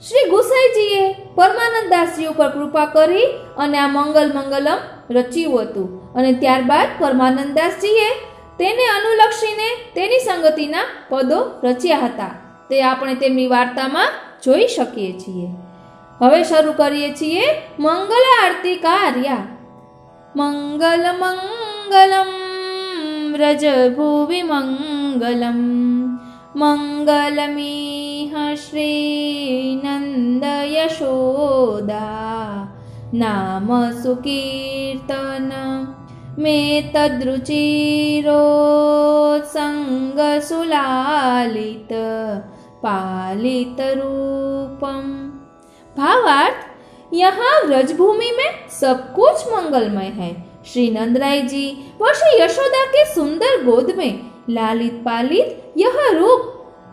શ્રી ગુસાઈજીએ પરમાનંદદાસજી ઉપર કૃપા કરી અને આ મંગલ મંગલમ રચ્યું હતું અને ત્યારબાદ પરમાનંદદાસજીએ તેને અનુલક્ષીને તેની સંગતિના પદો રચ્યા હતા. તે આપણે તેમની વાર્તામાં જોઈ શકીએ છીએ. હવે શરૂ કરીએ છીએ મંગલ આરતી કાર્યા. મંગલ મંગલમ વ્રજભુવિ મંગલમ મંગલમિહ શ્રી નંદ યશોદા નામ સુકીર્તન મે તદ્રુચિરો સંગ સુલાલિત पालित रूपम. भावार्थ, यहाँ व्रजभूमि में सब कुछ मंगलमय है. श्री नंदराय जी व श्री यशोदा के सुंदर गोद में लालित पालित यह रूप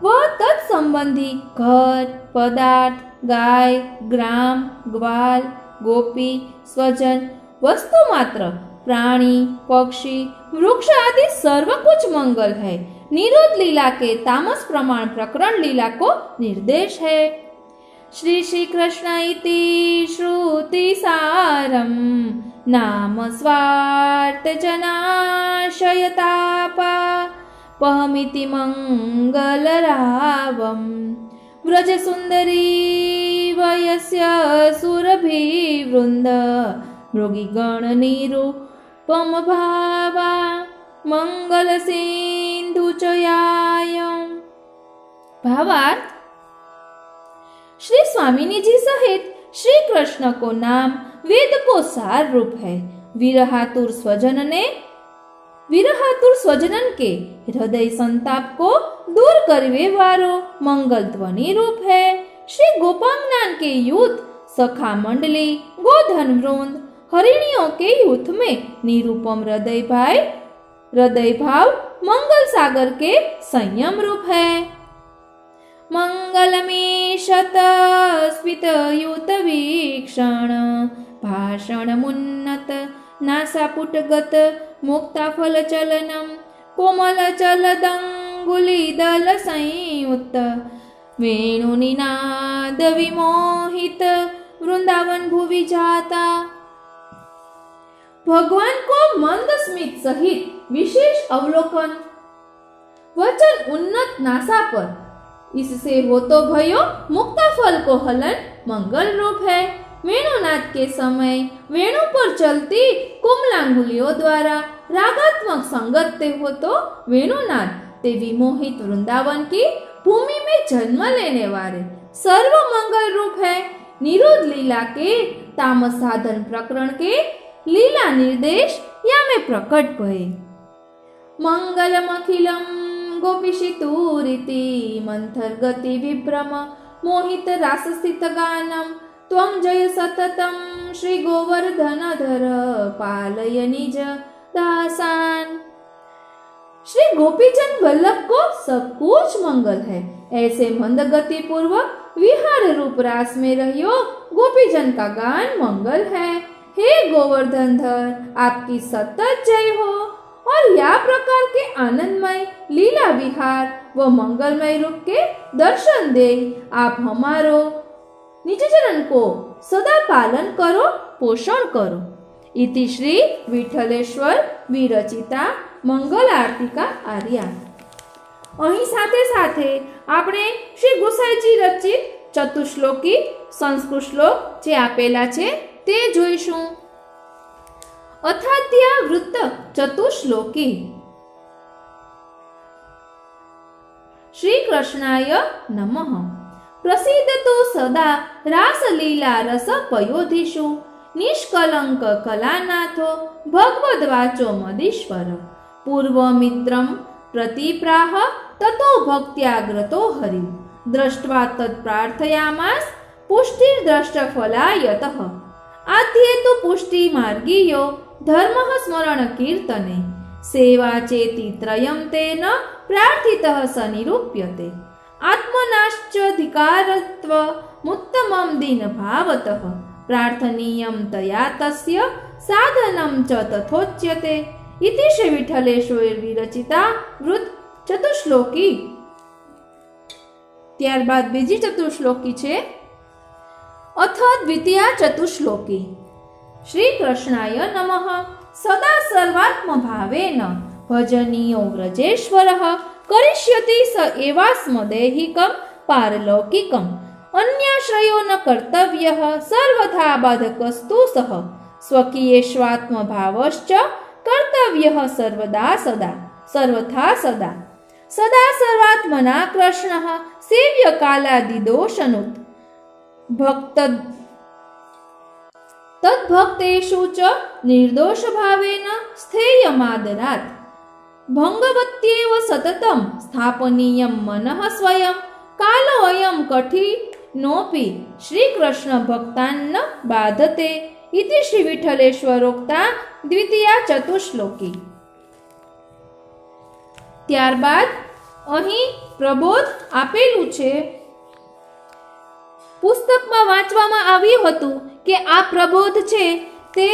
व तत्संबंधी घर, पदार्थ, गाय, ग्राम, ग्वाल, गोपी, स्वजन, वस्तु मात्र, प्राणी, पक्षी, वृक्ष आदि सर्व कुछ मंगल है. निरुद्ध लीला के तामस प्रमाण प्रकरण लीला को निर्देश है. श्री श्री कृष्ण इति श्रुति सारम नाम स्वार्थ जनाशयतापा पहमिति मंगल रावम व्रज सुंदरी वयस्य सुरभि वृंद मृगी गण निरूपम भावा मंगल सिंधु चयाय. भावार्थ, श्री स्वामिनी जी सहित श्री कृष्ण को नाम वेद को सार रूप है. विरहातुर स्वजनन के हृदय संताप को दूर करने वालो मंगल ध्वनि रूप है. श्री गोपांगनान के युद्ध, सखा मंडली, गोधन वृंद, हरिणियों के युद्ध में निरूपम हृदय भाव मंगल सागर के संयम रूप है. मंगलमीशत स्मित युत वीक्षण भाषण मुन्नत नासापुटगत मुक्ता फल चलनम कोमल चलदंगुली दल संयुक्त वेणुनिनाद विमोहित वृंदावन भुवि जाता. भगवान को मंद स्मित सहित विशेष अवलोकन, वचन उन्नत नासा पर, इससे हो तो भयो मुक्ता फल को हलन मंगल रूप है. वेणुनाद के समय वेणु पर चलती कोमलांगुलियों द्वारा रागात्मक संगत हो तो वेणुनाद ते विमोहित वृंदावन की भूमि में जन्म लेने वाले सर्व मंगल रूप है. निरुद्ध लीला के तामस साधन प्रकरण के लीला निर्देश या में प्रकट भय. मंगलमखिलम गोपीशितूरिति मंथर गति विभ्रम मोहित रासस्थित गानम त्वं जय सततम श्री गोवर्धनधर पालय निज दासान. श्री गोपीचंद वल्लभ को सब कुछ मंगल है. ऐसे मंद गति पूर्वक विहार रूप रास में रहियो गोपीजन का गान मंगल है. हे गोवर्धनधर, आपकी सतत जय हो और या प्रकार के आनंदमय लीला विहार व मंगलमय रूप के दर्शन दे आप हमारो निजजन को सदा पालन करो, पोषण करो. इति श्री विठलेश्वर विरचिता मंगल आरती का आर्या. અહીં સાથે સાથે આપણે શ્રી ગુસાઈજી રચિત ચતુશ્લોકી સંસ્કૃત શ્લોક જે આપેલા છે તે જોઈશું. અથાધ્યા વૃત્ત ચતુશ્લોકી. શ્રી કૃષ્ણાય નમઃ. પ્રસિદ્ધતો સદા રાસલીલા રસ પયોધિષુ નિષ્કલંક કલાનાથો ભગવદ્વાચો મદીશ્વર. પૂર્વમિત્રમ પ્રતિપ્રાહ તતો ભક્ત્યાગ્રતો હરિ દ્રષ્ટ્વા તત્પ્રાર્થયામાસ પુષ્ટિર્દ્રષ્ટફલાયતઃ. આદ્યે તુ પુષ્ટિ માર્ગીયો ધર્મઃ સ્મરણ કીર્તને સેવા ચેતિ ત્રયમ તેન પ્રાર્થિતઃ સ નિરૂપ્યતે. आत्मनाश्चाधिकारत्व मुत्तमं दीनभावतः प्रार्थनीयं तया तस्य साधनं च तथोच्यते इति श्री विठ्ठलेश्वर विरचिता वृत्त चतुश्लोकी। ત્યારબાદ બીજી ચતુશ્લોકી છે અથ દ્વિતીયા ચતુશ્લોકી। શ્રી કૃષ્ણાય નમઃ સદા સર્વાત્મ ભાવેન ભજનીયો વ્રજેશ્વરઃ કરિષ્યતિ સ એવાસ્મદેહિકં પારલૌકિકં અન્યાશ્રયો ન કર્તવ્યઃ સર્વથા બાધકસ્તુ સહ સ્વકીયેષ્વાત્મ ભાવશ્ચ કર્તવ્યઃ સર્વદા સદા સર્વથા સદા સદા સર્વાત્મના કૃષ્ણઃ સેવ્ય કાલાદિદોષનુત ભક્ત તદ્ભક્તેષુ ચ નિર્દોષ ભાવેન સ્થેયમાદરાત ભંગવત્યેવ સતતમ સ્થાપનીયમ મનઃ સ્વયં કાલો અયમ કઠિનોપી શ્રી કૃષ્ણ ભક્તાન બાધતે ઇતિ શ્રી વિઠ્ઠલેશ્વરોક્તા દ્વિતીયા ચતુશ્લોકી। ત્યારબાદ અહીં પ્રબોધ આપેલું છે। પુસ્તકમાં વાંચવામાં આવ્યું હતું કે આ પ્રબોધ છે તે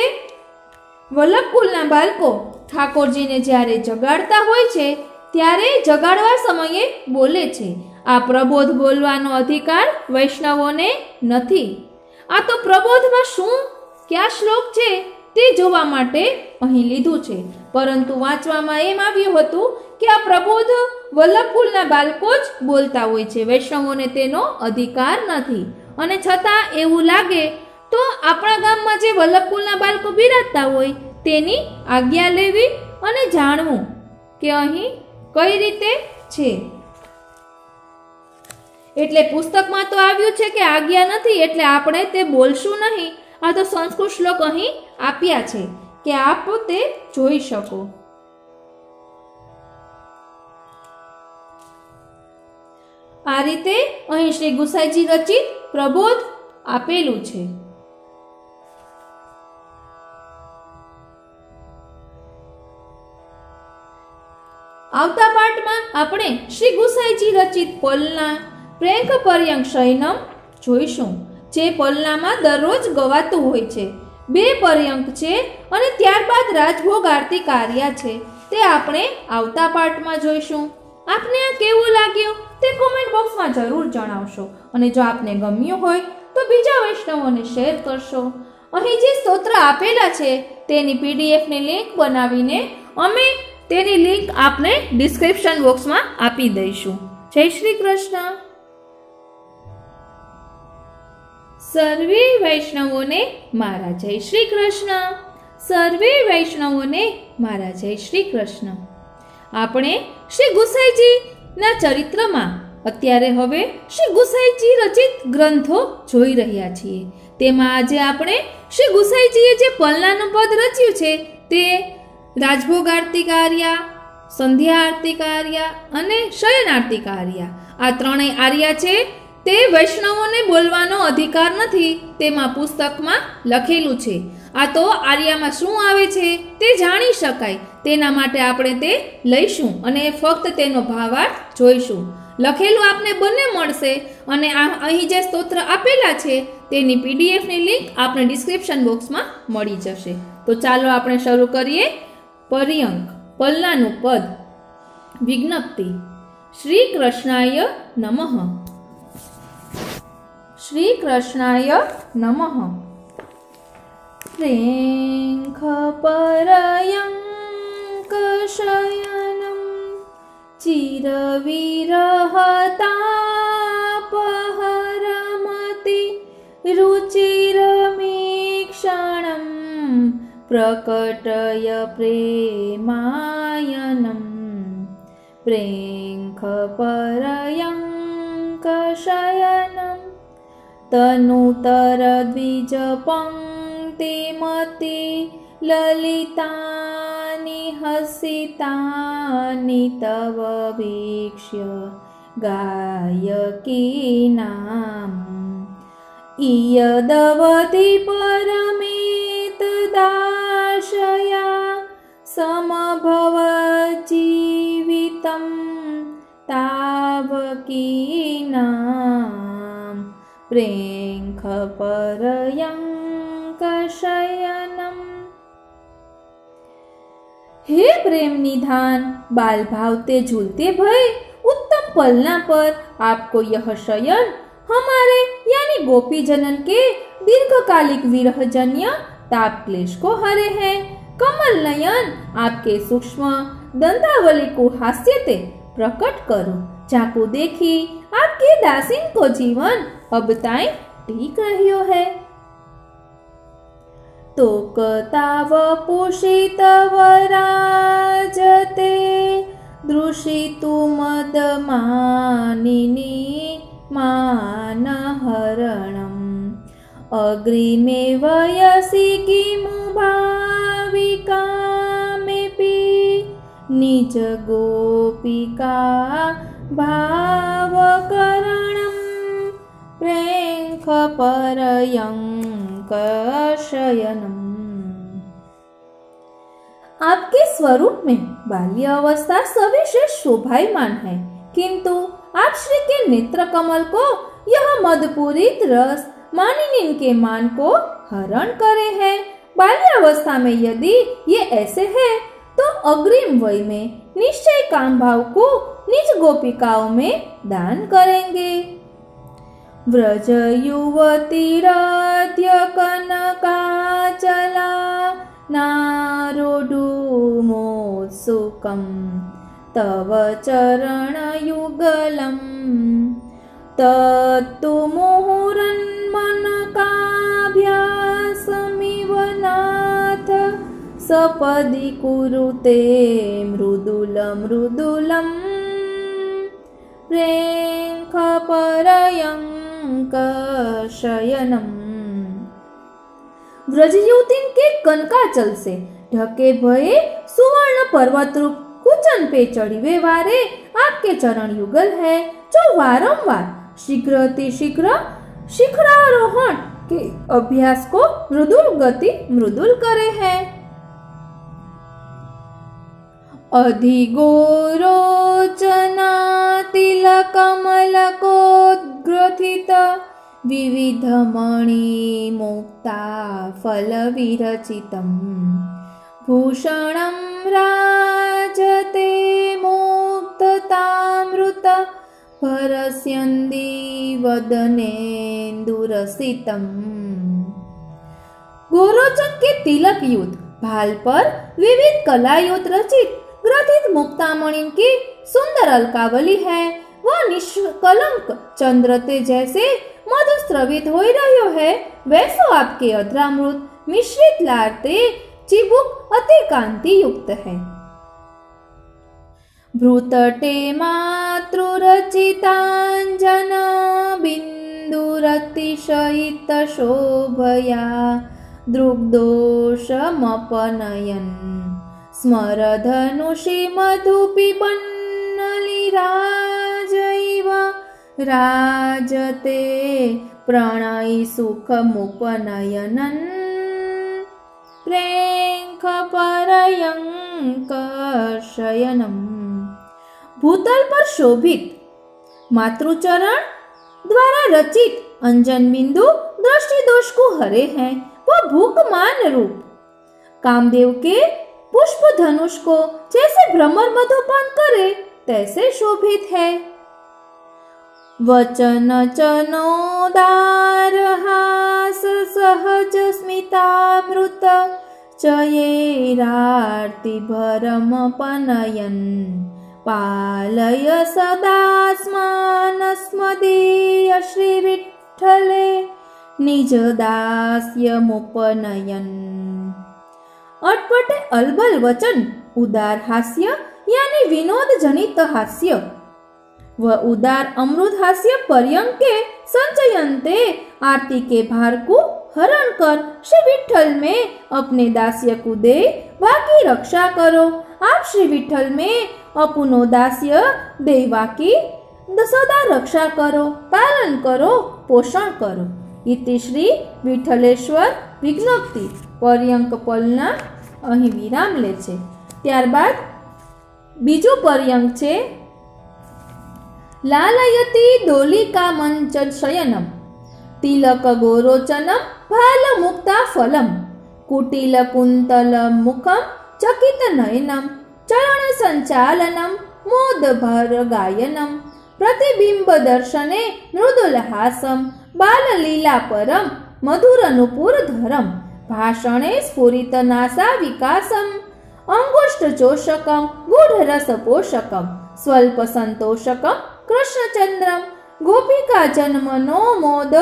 વલ્લભકુલના બાળકો ઠાકોરજીને જ્યારે જગાડતા હોય છે ત્યારે જગાડવા સમયે બોલે છે। આ પ્રબોધ બોલવાનો અધિકાર વૈષ્ણવોને નથી। આ તો પ્રબોધમાં શું કયા શ્લોક છે તે જોવા માટે અહીં લીધું છે, પરંતુ વાંચવામાં એમ આવ્યું હતું કે આ પ્રબોધ વલ્લભકુલના બાળકો જ બોલતા હોય છે, વૈષ્ણવોને તેનો અધિકાર નથી। અને છતાં એવું લાગે તો આપણા ગામમાં જે વલ્લભકુલના બાળકો બિરાજતા હોય તેની આજ્ઞા લેવી અને જાણવું કે અહીં કઈ રીતે છે। એટલે પુસ્તકમાં તો આવ્યું છે કે આજ્ઞા નથી એટલે આપણે તે બોલશું નહીં। આ તો સંસ્કૃત શ્લોક અહીં આપ્યા છે કે આપ તે જોઈ શકો। આ રીતે અહીં શ્રી ગુસાઈજી રચિત પ્રબોધ આપેલું છે। આવતા પાઠમાં આપણે શ્રી ગુસાઈજી રચિત પલના પ્રેંક પર્યંક શયનમ જોઈશું, જે પલનામાં દરરોજ ગવાતું હોય છે। 2 પર્યંક છે અને ત્યારબાદ રાજભોગ આરતી કાર્યા છે, તે આપણે આવતા પાઠમાં જોઈશું। આપને આ કેવું લાગ્યું તે કોમેન્ટ બોક્સમાં જરૂર જણાવશો અને જો આપને ગમ્યું હોય તો બીજા વૈષ્ણવોને શેર કરશો। અહીં જે સ્તોત્ર આપેલા છે તેની પીડીએફની લિંક બનાવીને અમે તેની લિંક આપને ડિસ્ક્રિપ્શન બોક્સમાં આપી દઈશું। જય શ્રી કૃષ્ણ। સર્વે વૈષ્ણવોને મારા જય શ્રી કૃષ્ણ। સર્વે વૈષ્ણવોને મારા જય શ્રી કૃષ્ણ। આપણે શ્રી ગુસાઈજીના ચરિત્રમાં અત્યારે હવે શ્રી ગુસાઈજી રચિત ગ્રંથો જોઈ રહ્યા છીએ। તેમાં આજે આપણે શ્રી ગુસાઈજીએ જે પલનાનું પદ રચ્યું છે તે રાજભોગ આરતી કાર્યા, સંધ્યા આરતી કાર્યા અને શયન આરતી કાર્યા, આ ત્રણેય આર્યા છે તે વૈષ્ણવોને બોલવાનો અધિકાર નથી, તેમાં પુસ્તકમાં લખેલું છે। આ તો આર્યામાં શું આવે છે તે જાણી શકાય તેના માટે આપણે તે લઈશું અને ફક્ત તેનો ભાવાર્થ જોઈશું। લખેલું આપને બંને મળશે અને અહીં જે સ્તોત્ર આપેલા છે તેની પીડીએફની લિંક આપને ડિસ્ક્રિપ્શન બોક્સમાં મળી જશે। તો ચાલો આપણે શરૂ કરીએ। પર્યંક પલનાનું પદ વિજ્ઞપ્તિ। શ્રી કૃષ્ણાય નમઃ। શ્રી કૃષ્ણાય નમઃ। પ્રેંખ પર્યંક શયનમ ચિરવિરહતાપહરમતિ રુચિરમીક્ષણમ પ્રકટય પ્રેમાયનમ। પ્રેંખ પર્યંક શયનમ તનુતર દ્વિજ પંક્તિમતિ લલિતાનિ હસિતાનિ તવ વીક્ષ્ય ગાયકીનામ ઇયદવતિ પરમેતદાશયા સમભવ જીવિતમ તાવ देवकीनां प्रेंखपर्यङ्कशयनम्। हे प्रेम निधान, बाल भावते झूलते भय उत्तम पलना पर आपको यह शयन हमारे यानी गोपी जनन के दीर्घकालिक विरह जन्य ताप क्लेश को हरे हैं। कमल नयन आपके सूक्ष्म दंतावली को हास्यते प्रकट करो, जाको देखी आपकी दासीन को जीवन अब ताई टीक रह्यो है। तो कताव पोषित वराजते दृशितु मदमानिनी मानहरणम्। अग्रिमे वयसि किमु भाविकामेपि निज गोपिका भावकरणम् प्रेंखपर्यङ्कशयनम्। आपके स्वरूप में बाल्य अवस्था सविशेष शोभायमान है, किंतु आप श्री के नेत्र कमल को यह मदपूरित रस मानिनी के मान को हरण करे हैं। बाल्यावस्था में यदि ये ऐसे है तो अग्रिम वय में निश्चय काम भाव को निज गोपिकाओं में दान करेंगे। व्रज युवती राध्य कनकाचला नारोडुमोत्सुकम् तव चरण युगलम्। तत्तु मुहुरन्मनकाभ्यासमिव नाथ सपदि कुरुते मृदुलम् प्रेंखपर्यङ्कशयनम्। व्रजयुतिन के कनकाचल से ढके भये सुवर्ण पर्वत रूप कुचन पे चढ़ीवे वारे आपके चरण युगल है, जो वारंवार शीघ्र अति शीघ्र शिखरारोहण के अभ्यास को मृदुल करे हैं। अधिगोरोचना तिलकमलकोद्ग्रथित विविधमणि मुक्ता फलविरचितम्। भूषणं राजते मुक्ततामृत भरस्यन्दी वदनेन्दुरसितम्। गोरोचन के तिलक युक्त भाल पर विविध कलायुक्त रचित ग्रथित मुक्तामणि की सुंदर अलकावली है। वह निष्कलंक चंद्रते जैसे मधु स्रवित हो रह्यो है, वैसो आपके अधरामृत मिश्रित लारते चिबुक अति कांति युक्त है। भ्रूतटे मातृरचितांजन बिंदुरतिशयित शोभया दृग्दोषमपनयन् स्मरधनुषि मधुपिबन्नलिराजैव राजते प्रणयि सुखमुपनयनन् प्रेंखपर्यङ्कशयनम्। भूतल पर शोभित मातृचरण द्वारा रचित अंजन बिंदु दृष्टि दोष को हरे हैं। वह भूकमान रूप कामदेव के पुष्प धनुष को जैसे भ्रमर मधुपान करे तैसे शोभित है। वचन चनोदार हास सहज स्मितामृत चयेरार्ति भरमपनयन् पालय सदास्मानस्मदीय श्री विठ्ठले निज दास्यमुपनयन्। अटपटे अलबल वचन उदार हास्य यानी विनोद जनित हास्य व उदार अमृत हास्य पर्यंके संचयन्ते आरती के भार को हरण कर श्री विठ्ठल में अपने दास्य को दे वाकी रक्षा करो। आप श्री विठ्ठल में अपनो दास्य देवा की सदा रक्षा करो, पालन करो, पोषण करो। इति श्री विठ्ठलेश्वर विज्ञप्ति पर्यंक पलना અહીં વિરામ લે છે। ત્યારબાદ બીજો પર્યંક છે लालयति दोलिका मंच शयनम तिलक गोरोचनम भाल मुक्ता फलम कुटिल कुंतल मुखम चकित नयनम चरण संचालनम मोद भर गायनम प्रतिबिंब दर्शने मृदुल हासम बाल लीला परम मधुर नुपुर धरम भाषणे स्फुरित नासा विकासम अंगुष्ठ चोषकम गूढ़ रस पोषकम स्वल्प संतोषकम कृष्णचंद्रम गोपिका जन्मनो मोद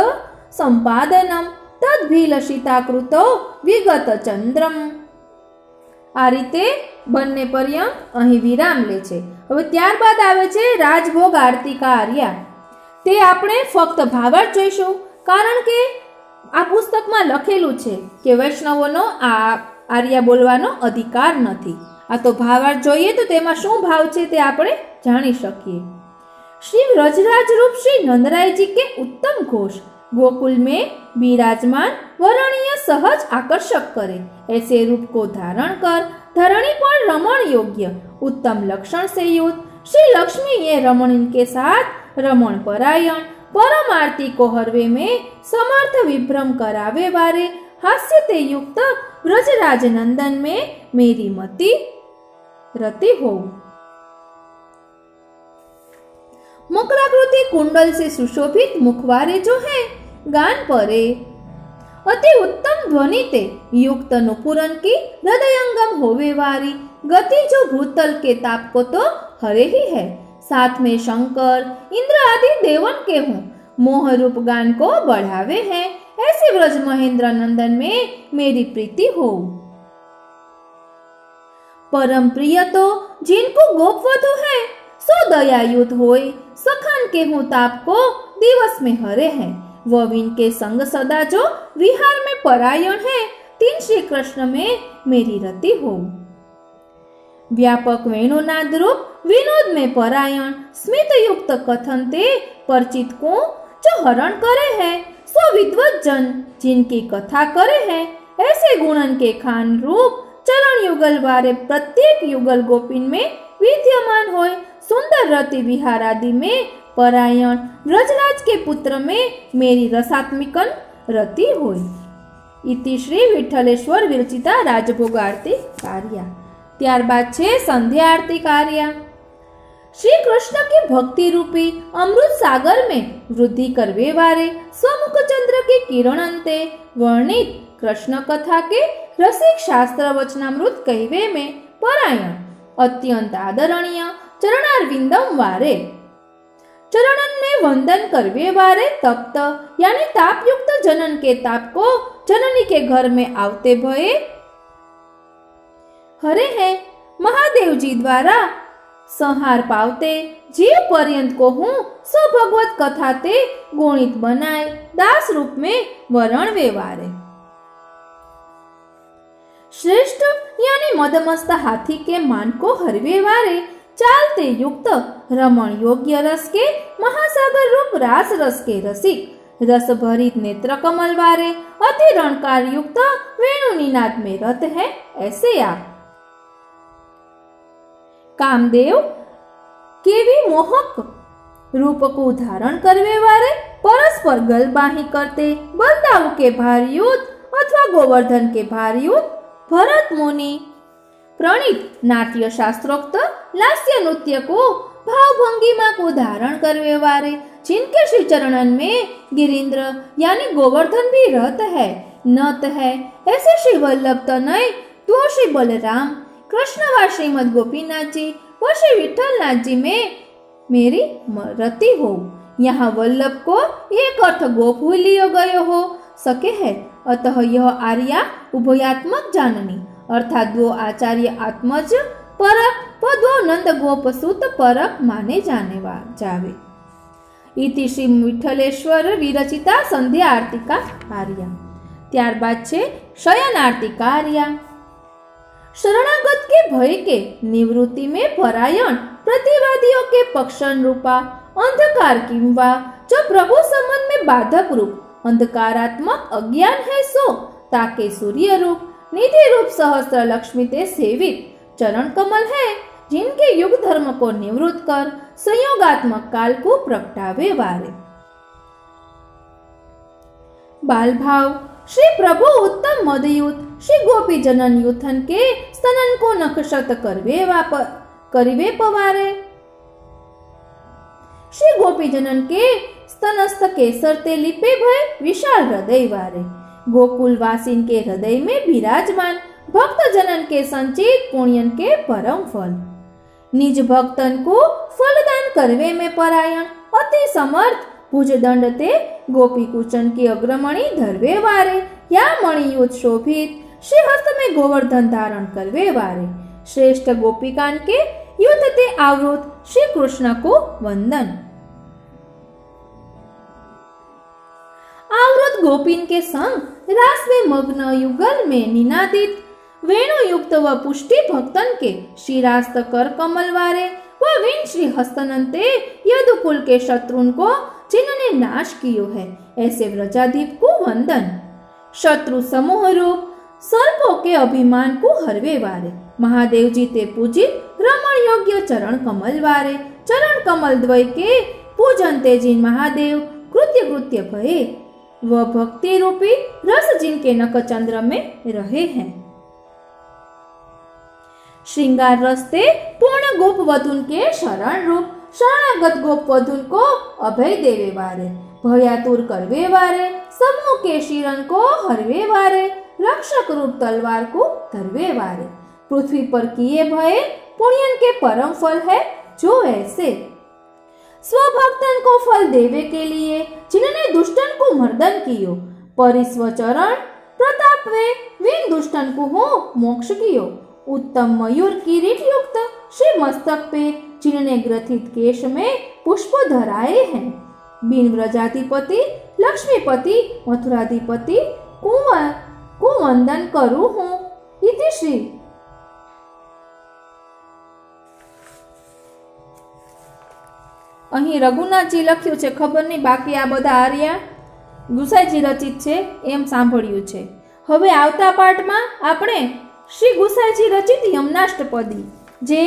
संपादनम तद्भिलषिताकृतो विगत चंद्रम। आ रीते બંને પર્યંત અહીં વિરામ લે છે। હવે ત્યારબાદ આવે છે રાજભોગ આરતી કા આર્યા। તે આપણે ફક્ત ભાવાર્થ જોઈશું, કારણ કે આ પુસ્તકમાં લખેલું છે કે વૈષ્ણવોનો આ આર્યા બોલવાનો અધિકાર નથી। આ તો ભાવાર્થ જોઈએ તો તેમાં શું ભાવ છે તે આપણે જાણી શકીએ। श्री व्रजराज रूप श्री नंदराय जी के उत्तम घोष गोकुल में विराजमान वरणीय सहज आकर्षक करे, ऐसे रूप को धारण कर धरणी पर रमण योग्य उत्तम लक्षण से युक्त श्री लक्ष्मी ये रमणीन के साथ रमण परायण परम आरती को हरवे में समर्थ विभ्रम करावे वारे हास्य ते युक्त व्रजराज नंदन में मेरी मति रति हो। मकराकृति कुंडल से सुशोभित मुखवारे जो है गान परे अति उत्तम ध्वनि ते युक्त नुपुरन की हृदयंगम होवे वारी गति जो भूतल के ताप को तो हरे ही है, साथ में शंकर इंद्र आदि देवन के हूँ मोह रूप गान को बढ़ावे हैं, ऐसे व्रज महेंद्र नंदन में मेरी प्रीति हो। परम प्रिय तो जिनको गोपवधु है सो दयायुत होए, सखान के हूँ ताप को दिवस में हरे हैं, वविन के संग सदा जो विहार में परायण है, तीन श्री कृष्ण में मेरी रति हो। व्यापक वेणुनाद रूप विनोद में परायण स्मित युक्त कथन ते परिचित को जो हरण करे है, सो विद्वत जन जिनकी कथा करे है, ऐसे गुणन के खान रूप चरण युगल वारे प्रत्येक युगल गोपिन में विद्यमान होय, सुंदर रति विहार आदि में परायण व्रजराज के पुत्र में मेरी रसात्मिकन रति होय। इति श्री विठ्ठलेश्वर विरचिता राजभोग आरती कार्या। ત્યારબાદ છે संध्या आरती कार्या। श्री कृष्ण की भक्ति रूपी अमृत सागर में वृद्धि करवे वारे स्वमुख चंद्र के किरण अंते वर्णित कृष्ण कथा के रसिक शास्त्र वचनामृत कहवे में परायण अत्यंत आदरणीय चरणारविंदम वारे चरणन में वंदन करवे वारे तप्त यानी ताप युक्त जनन के ताप को जननी के घर में आवते भये हरे हैं, महादेव जी द्वारा संहार पावते जीव पर्यंत को हूँ सो भगवत कथा ते गुणित बनाए दास रूप में वरण वेवारे। श्रेष्ठ यानी मदमस्त हाथी के मान को हरवे वारे चालते युक्त रमण योग्य रस के महासागर रूप रास रस के रसिक रस भरित नेत्र कमल वारे अति रणकार युक्त वेणु निनाद में रत है, ऐसे आप। कामदेव केवी मोहक रूप को धारण करवे वारे परस्पर गलबाही करते बलदाऊ के भार-युत अथवा गोवर्धन के भार-युत भरत मुनि प्रणीत नाट्य शास्त्रोक्त लास्य नृत्य को भावभंगिमा को धारण करवे वारे जिनके श्री चरणन में गिरीन्द्र यानी गोवर्धन भी रहत है नत है, ऐसे श्री वल्लभ तनय तो श्री बलराम कृष्ण व श्रीमद गोपीनाथ जी व श्री विठ्ठलनाथ जी में मेरी रति हो। यहाँ वल्लभ को एक अर्थ गोप लियो गयो हो सके है, अतः यह आर्या उभयात्मक जाननी अर्थात दो आचार्य आत्मज परक व दो नंद गोप सुत परक माने जावे। इति श्री विठ्ठलेश्वर विरचिता संध्या आरती का आर्या। ત્યારબાદ છે શયન आरती का आर्या। शरणागत के भय के निवृत्ति में परायण प्रतिवादियों के पक्षन रूपा अंधकार किंवा जो प्रभु संबंध में बाधक रूप अंधकारात्मक अज्ञान है सो ताके सूर्य रूप निधि रूप सहस्त्र लक्ष्मी ते सेवित चरण कमल है, जिनके युग धर्म को निवृत्त कर संयोगात्मक काल को प्रगटावे वारे। बाल भाव श्री प्रभु उत्तम मदयूत श्री गोपी जनन यूथन के स्तनन को नक्षत करिवे पवारे। श्री गोपी जनन के स्तनस्थ केसर ते लिपे भय विशाल हृदय वारे। गोकुल वासिन के हृदय में विराजमान भक्त जनन के संचित पुण्यन के परम फल। निज भक्तन को फलदान करवे में परायण अति समर्थ भुजदंड ते गोपी कुचन की अग्रमणि धरवे वारे। या मणियुत शोभित श्री हस्त में गोवर्धन धारण करवे वारे। श्रेष्ठ गोपिकान के युद्ध ते आवृत श्री कृष्ण को वंदन। आवृत गोपीन के संग रास में मग्न युगल में निनादित वेणु युक्त व पुष्टि भक्तन के शिरास्त कर कमल वारे व वीण श्री हस्तनंते यदुकुल के शत्रुन को जिन्होंने नाश कियो है ऐसे व्रजाधीप को वंदन। शत्रु समूह रूप सर्पों के अभिमान को हरवे वारे। महादेव जी ते पूजित रमण योग्य चरण कमल वारे। चरण कमल द्वय के पूजन ते जिन महादेव कृत्य कृत्य भये वह भक्ति रूपी रस जिनके नखचंद्र में रहे हैं। श्रृंगार रस्ते पूर्ण गोप वधुन के शरण रूप शरणागत गोप वधुन को अभय देवे वारे। भयातुर करवे वारे समूह के शिरन को हरवे वारे। रक्षक रूप तलवार को धरवे वारे। पृथ्वी पर किए भय पुण्यन के परम फल है जो ऐसे। स्वभक्तन को फल देवे के लिए जिन्होंने दुष्टन को मर्दन कियो परिस्व चरण प्रताप वे वीन दुष्टन को हो मोक्ष कियो। उत्तम मयूर किरीट युक्त श्री मस्तक पे जिन्होंने ग्रथित केश में पुष्प धराए हैं। बिन व्रजाधिपति लक्ष्मीपति मथुराधिपति को वंदन करूं हूं। इति श्री અહીં રઘુનાથજી લખ્યું છે, ખબર નહીં બાકી આ બધા આર્યા ગુસાઈજી રચિત છે એમ સાંભળ્યું છે। હવે આવતા પાઠમાં આપણે શ્રી ગુસાઈજી રચિત યમનાષ્ટપદી જે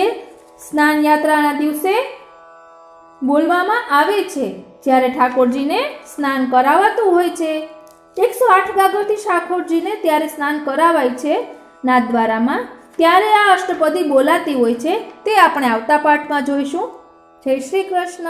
સ્નાન યાત્રાના દિવસે બોલવામાં આવે છે જ્યારે ઠાકોરજીને સ્નાન કરાવાતું હોય છે। 108 ગાગરથી ઠાકોરજીને ત્યારે સ્નાન કરાવાય છે નાથદ્વારામાં, ત્યારે આ અષ્ટપદી બોલાતી હોય છે। તે આપણે આવતા પાઠમાં જોઈશું। જય શ્રી કૃષ્ણ।